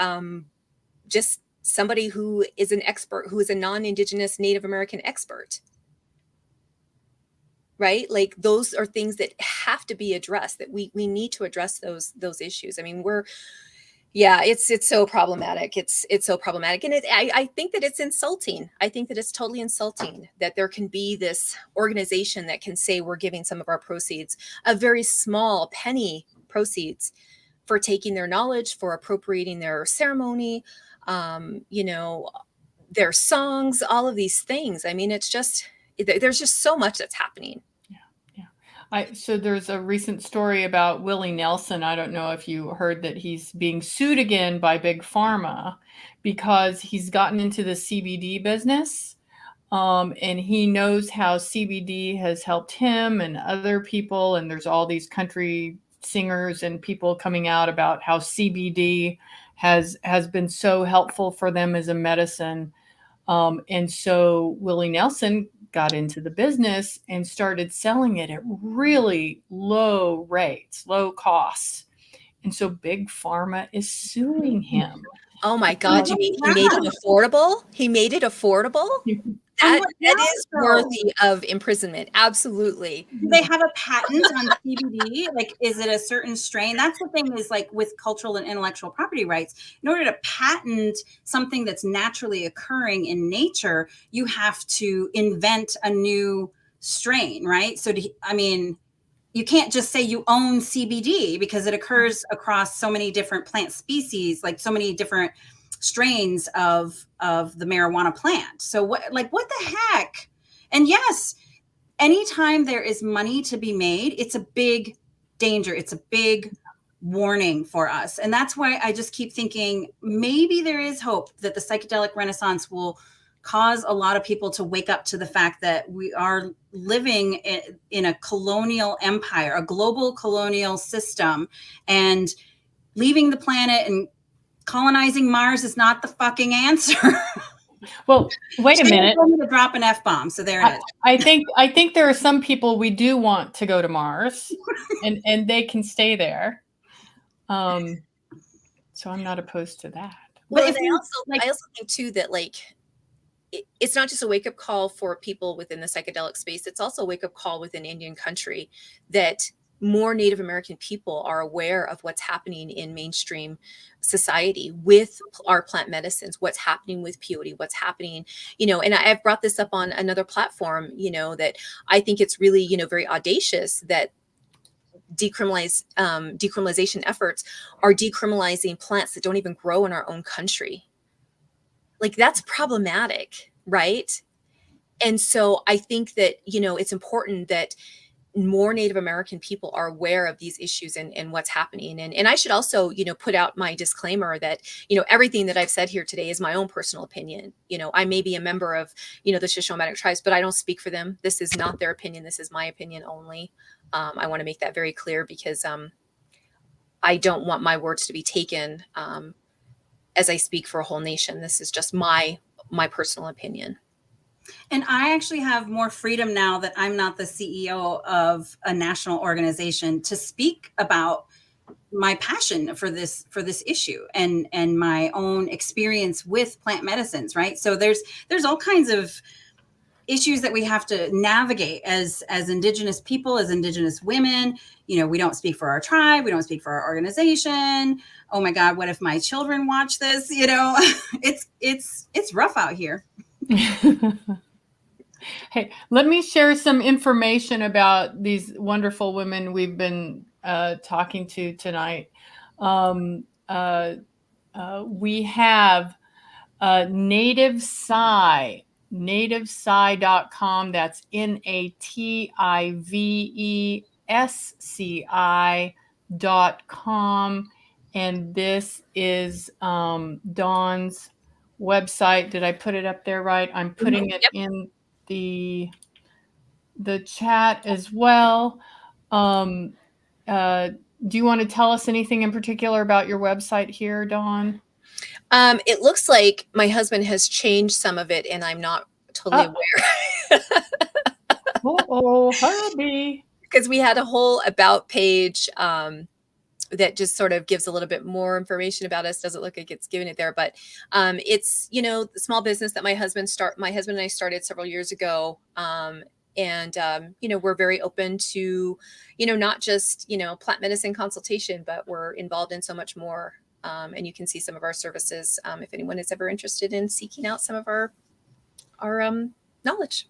just somebody who is an expert, who is a non-indigenous Native American expert? Right? Like those are things that have to be addressed, that we need to address those issues. I mean, it's so problematic. It's so problematic. And I think that it's insulting. I think that it's totally insulting that there can be this organization that can say we're giving some of our proceeds, a very small penny proceeds, for taking their knowledge, for appropriating their ceremony, you know, their songs, all of these things. I mean, it's just, there's just so much that's happening. So there's a recent story about Willie Nelson. I don't know if you heard that he's being sued again by Big Pharma because he's gotten into the CBD business. And he knows how CBD has helped him and other people. And there's all these country singers and people coming out about how CBD has been so helpful for them as a medicine. And so Willie Nelson got into the business and started selling it at really low rates, low costs. And so Big Pharma is suing him. Oh my God, you mean he made it affordable? He made it affordable? That is worthy of imprisonment. Absolutely. Do they have a patent on CBD? Like, is it a certain strain? That's the thing, is like with cultural and intellectual property rights, in order to patent something that's naturally occurring in nature, you have to invent a new strain, right? So, I mean, you can't just say you own CBD because it occurs across so many different plant species, like so many different strains of the marijuana plant. So what the heck? And yes, anytime there is money to be made, it's a big danger. It's a big warning for us. And that's why I just keep thinking maybe there is hope that the psychedelic renaissance will cause a lot of people to wake up to the fact that we are living in a colonial empire, a global colonial system, and leaving the planet and colonizing Mars is not the fucking answer. Well, wait a minute. I'm going to drop an F-bomb, so there it is. I think there are some people we do want to go to Mars, and they can stay there. So I'm not opposed to that. Well, but I also think too that like it's not just a wake up call for people within the psychedelic space. It's also a wake up call within Indian country that more Native American people are aware of what's happening in mainstream society with our plant medicines, what's happening with peyote, what's happening, and I've brought this up on another platform, that I think it's really, very audacious that decriminalization efforts are decriminalizing plants that don't even grow in our own country. Like, that's problematic, right? And so I think that, it's important that more Native American people are aware of these issues and what's happening. And I should also, put out my disclaimer that, everything that I've said here today is my own personal opinion. I may be a member of, the Shoshone-Bannock Tribes, but I don't speak for them. This is not their opinion. This is my opinion only. I want to make that very clear because I don't want my words to be taken as I speak for a whole nation. This is just my personal opinion. And I actually have more freedom now that I'm not the CEO of a national organization to speak about my passion for this issue and my own experience with plant medicines, right? So there's all kinds of issues that we have to navigate as Indigenous people, as Indigenous women. We don't speak for our tribe, we don't speak for our organization. Oh my God, what if my children watch this? It's rough out here. Hey, let me share some information about these wonderful women we've been talking to tonight. We have nativesci.com. That's nativesci.com. And this is Dawn's website. Did I put it up there right? I'm putting it in the chat as well. Do you want to tell us anything in particular about your website here, Dawn? It looks like my husband has changed some of it, and I'm not totally aware. Hubby. Because we had a whole about page that just sort of gives a little bit more information about us. Doesn't look like it's giving it there, but it's the small business that my husband and I started several years ago. And we're very open to not just plant medicine consultation, but we're involved in so much more. And you can see some of our services if anyone is ever interested in seeking out some of our knowledge.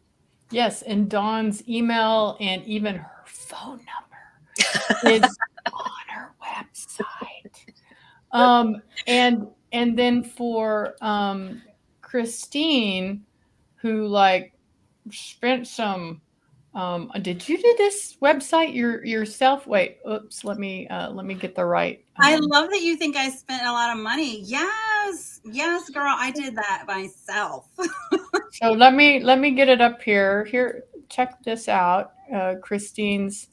Yes, and Dawn's email and even her phone number is on her website. And then for Christine, who spent some. Did you do this website yourself? Wait, oops. Let me get the right. I love that you think I spent a lot of money. Yes, girl, I did that myself. So let me get it up here. Here, check this out. Christine's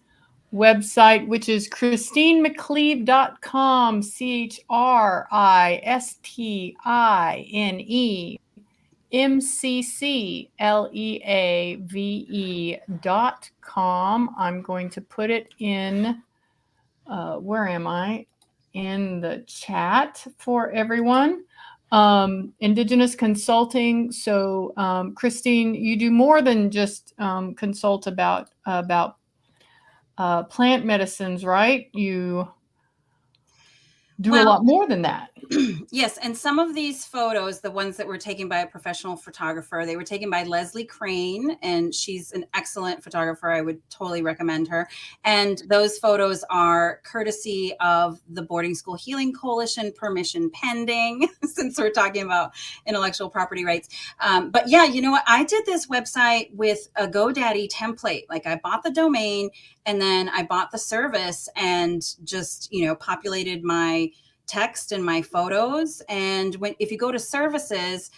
website, which is CHRISTINEMcCLEAVE.com. CHRISTINEMcCLEAVE.com. I'm going to put it in, where am I? In the chat for everyone. Indigenous consulting. So, Christine, you do more than just consult about plant medicines, right? You do a lot more than that. Yes, and some of these photos, the ones that were taken by a professional photographer, they were taken by Leslie Crane, and she's an excellent photographer. I would totally recommend her. And those photos are courtesy of the Boarding School Healing Coalition, permission pending, since we're talking about intellectual property rights. But yeah, you know what? I did this website with a GoDaddy template. Like, I bought the domain and then I bought the service and just, populated my text and my photos. And if you go to services,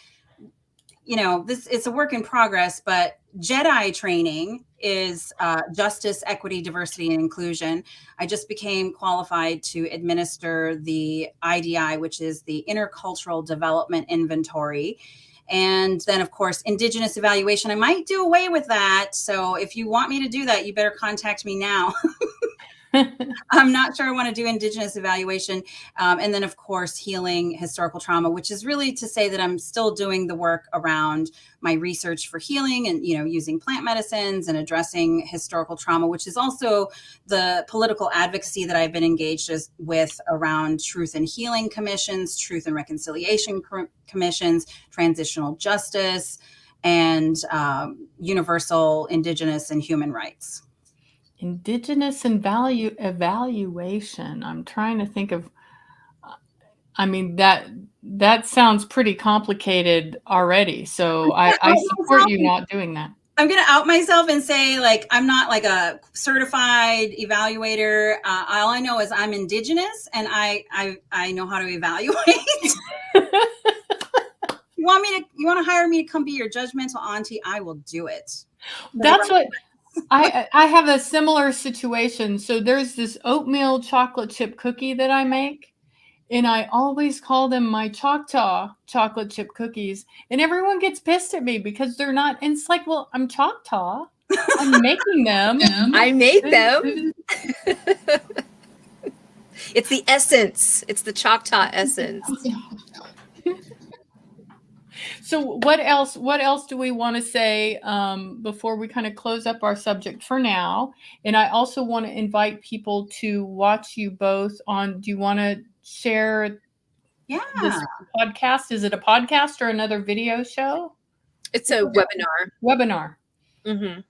it's a work in progress, but JEDI training is justice, equity, diversity, and inclusion. I just became qualified to administer the IDI, which is the Intercultural Development Inventory. And then, of course, Indigenous evaluation. I might do away with that. So if you want me to do that, you better contact me now. I'm not sure I want to do Indigenous evaluation. And then, of course, healing historical trauma, which is really to say that I'm still doing the work around my research for healing and, using plant medicines and addressing historical trauma, which is also the political advocacy that I've been engaged with around truth and healing commissions, truth and reconciliation commissions, transitional justice, and universal Indigenous and human rights. Indigenous and value evaluation. I'm trying to think of, I mean, that sounds pretty complicated already. So I support you not doing that. I'm going to out myself and say, I'm not like a certified evaluator. All I know is I'm Indigenous and I know how to evaluate. You want to hire me to come be your judgmental auntie? I will do it. That's what I have a similar situation. So there's this oatmeal chocolate chip cookie that I make, and I always call them my Choctaw chocolate chip cookies. And everyone gets pissed at me because they're not. And it's like, well, I'm Choctaw. I'm making them. I made them. It's the essence. It's the Choctaw essence. So what else do we want to say before we kind of close up our subject for now? And I also want to invite people to watch you both on, do you want to share this podcast? Is it a podcast or another video show? It's a webinar. Mm-hmm.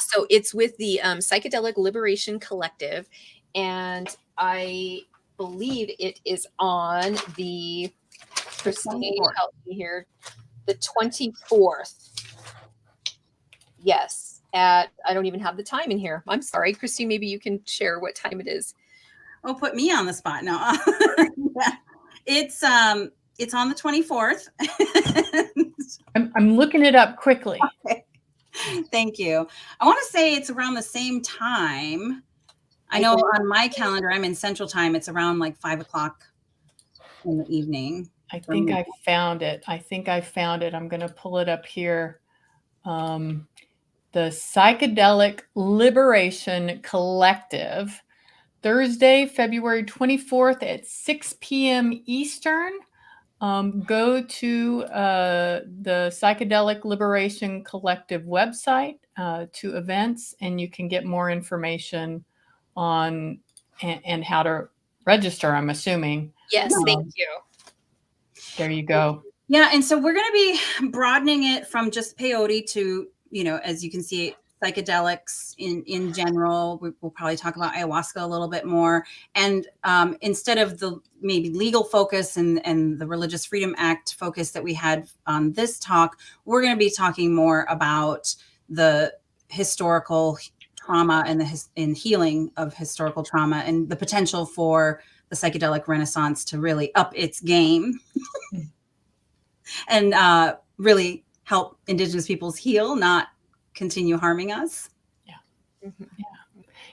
So it's with the Psychedelic Liberation Collective, and I believe it is on the, Christine, help me here, the 24th. Yes, I don't even have the time in here. I'm sorry, Christine, maybe you can share what time it is. Oh, put me on the spot. No. Yeah. It's on the 24th. I'm looking it up quickly. Okay. Thank you. I want to say it's around the same time. I know on my calendar, I'm in Central Time. It's around 5:00 in the evening. I think I found it. I'm going to pull it up here. The Psychedelic Liberation Collective, Thursday, February 24th at 6 p.m. Eastern. Go to the Psychedelic Liberation Collective website to events, and you can get more information on and how to register, I'm assuming. Yes, thank you. There you go. Yeah, and so we're going to be broadening it from just peyote to, as you can see, psychedelics in general. We'll probably talk about ayahuasca a little bit more. And instead of the maybe legal focus and the Religious Freedom Act focus that we had on this talk, we're going to be talking more about the historical trauma and healing of historical trauma and the potential for the psychedelic renaissance to really up its game and really help Indigenous peoples heal, not continue harming us. Yeah. Mm-hmm.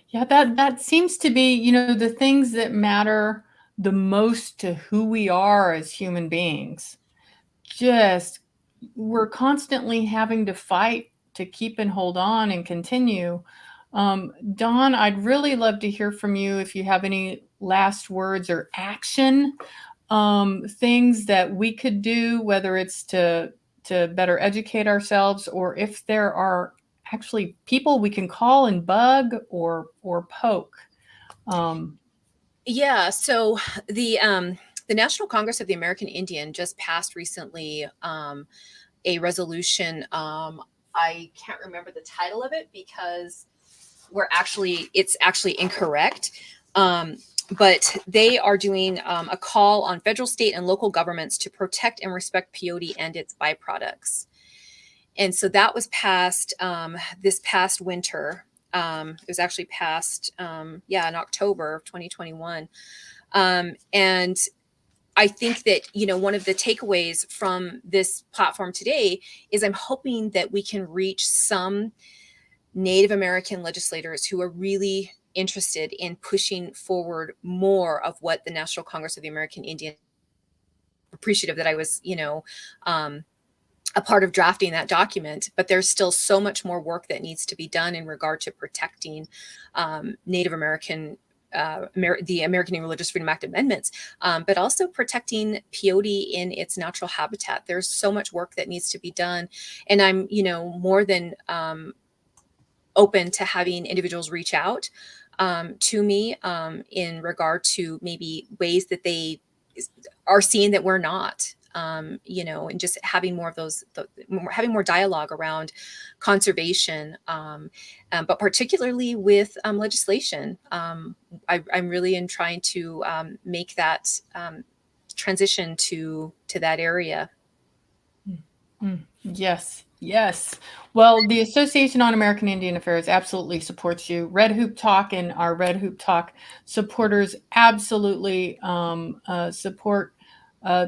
Yeah, that seems to be, the things that matter the most to who we are as human beings. Just, we're constantly having to fight to keep and hold on and continue. Dawn, I'd really love to hear from you if you have any last words or action things that we could do, whether it's to better educate ourselves, or if there are actually people we can call and bug or poke. Yeah. So the National Congress of the American Indian just passed recently a resolution. I can't remember the title of it because it's actually incorrect. But they are doing a call on federal, state, and local governments to protect and respect peyote and its byproducts. And so that was passed this past winter. It was actually passed, in October of 2021. And I think that, one of the takeaways from this platform today is I'm hoping that we can reach some Native American legislators who are really interested in pushing forward more of what the National Congress of the American Indian, appreciative that I was, a part of drafting that document, but there's still so much more work that needs to be done in regard to protecting Native American, the American Religious Freedom Act amendments, but also protecting peyote in its natural habitat. There's so much work that needs to be done. And I'm, more than open to having individuals reach out to me in regard to maybe ways that they are seeing that we're not. And just having more of those, having more dialogue around conservation, but particularly with legislation. I'm really in trying to make that transition to that area. Yes. Yes. Well, the Association on American Indian Affairs absolutely supports you. Red Hoop Talk and our Red Hoop Talk supporters absolutely support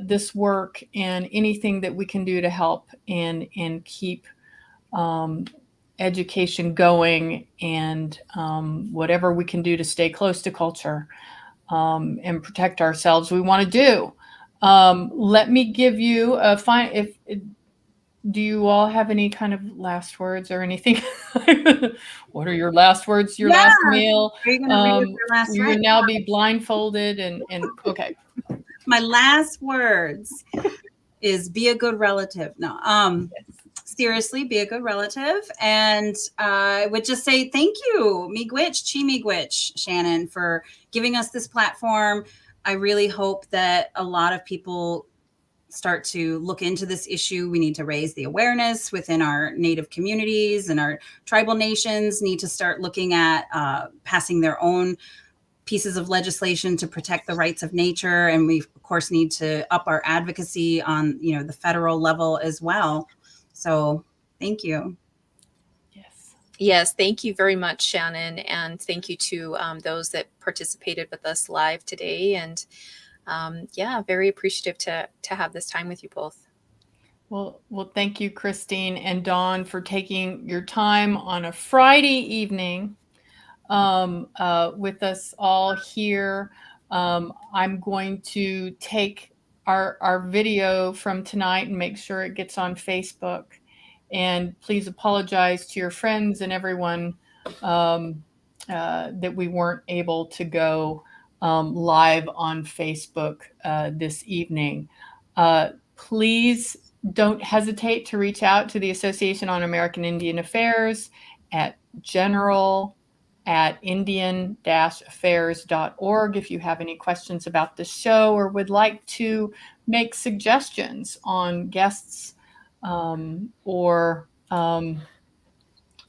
this work and anything that we can do to help and keep education going, and whatever we can do to stay close to culture and protect ourselves, we want to do. Let me give you a do you all have any kind of last words or anything? What are your last words? Your last meal? Are you going to read your last Will you now be blindfolded and okay. My last words is be a good relative. No, seriously, be a good relative. And I would just say thank you, Miigwech, Shannon, for giving us this platform. I really hope that a lot of people start to look into this issue. We need to raise the awareness within our Native communities, and our tribal nations need to start looking at passing their own pieces of legislation to protect the rights of nature. And we, of course, need to up our advocacy on, the federal level as well. So thank you. Yes, thank you very much, Shannon. And thank you to those that participated with us live today. And very appreciative to have this time with you both. Well, thank you, Christine and Dawn, for taking your time on a Friday evening with us all here. I'm going to take our video from tonight and make sure it gets on Facebook. And please apologize to your friends and everyone that we weren't able to go live on Facebook this evening. Please don't hesitate to reach out to the Association on American Indian Affairs at general@indian-affairs.org if you have any questions about the show or would like to make suggestions on guests or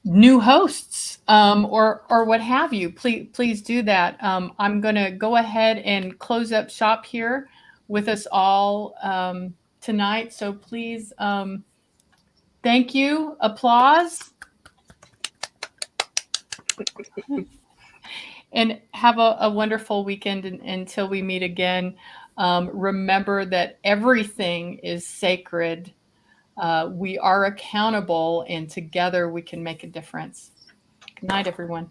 new hosts or what have you. Please do that. I'm going to go ahead and close up shop here with us all tonight. So please, thank you. Applause. And have a wonderful weekend until we meet again. Remember that everything is sacred. We are accountable, and together we can make a difference. Good night, everyone.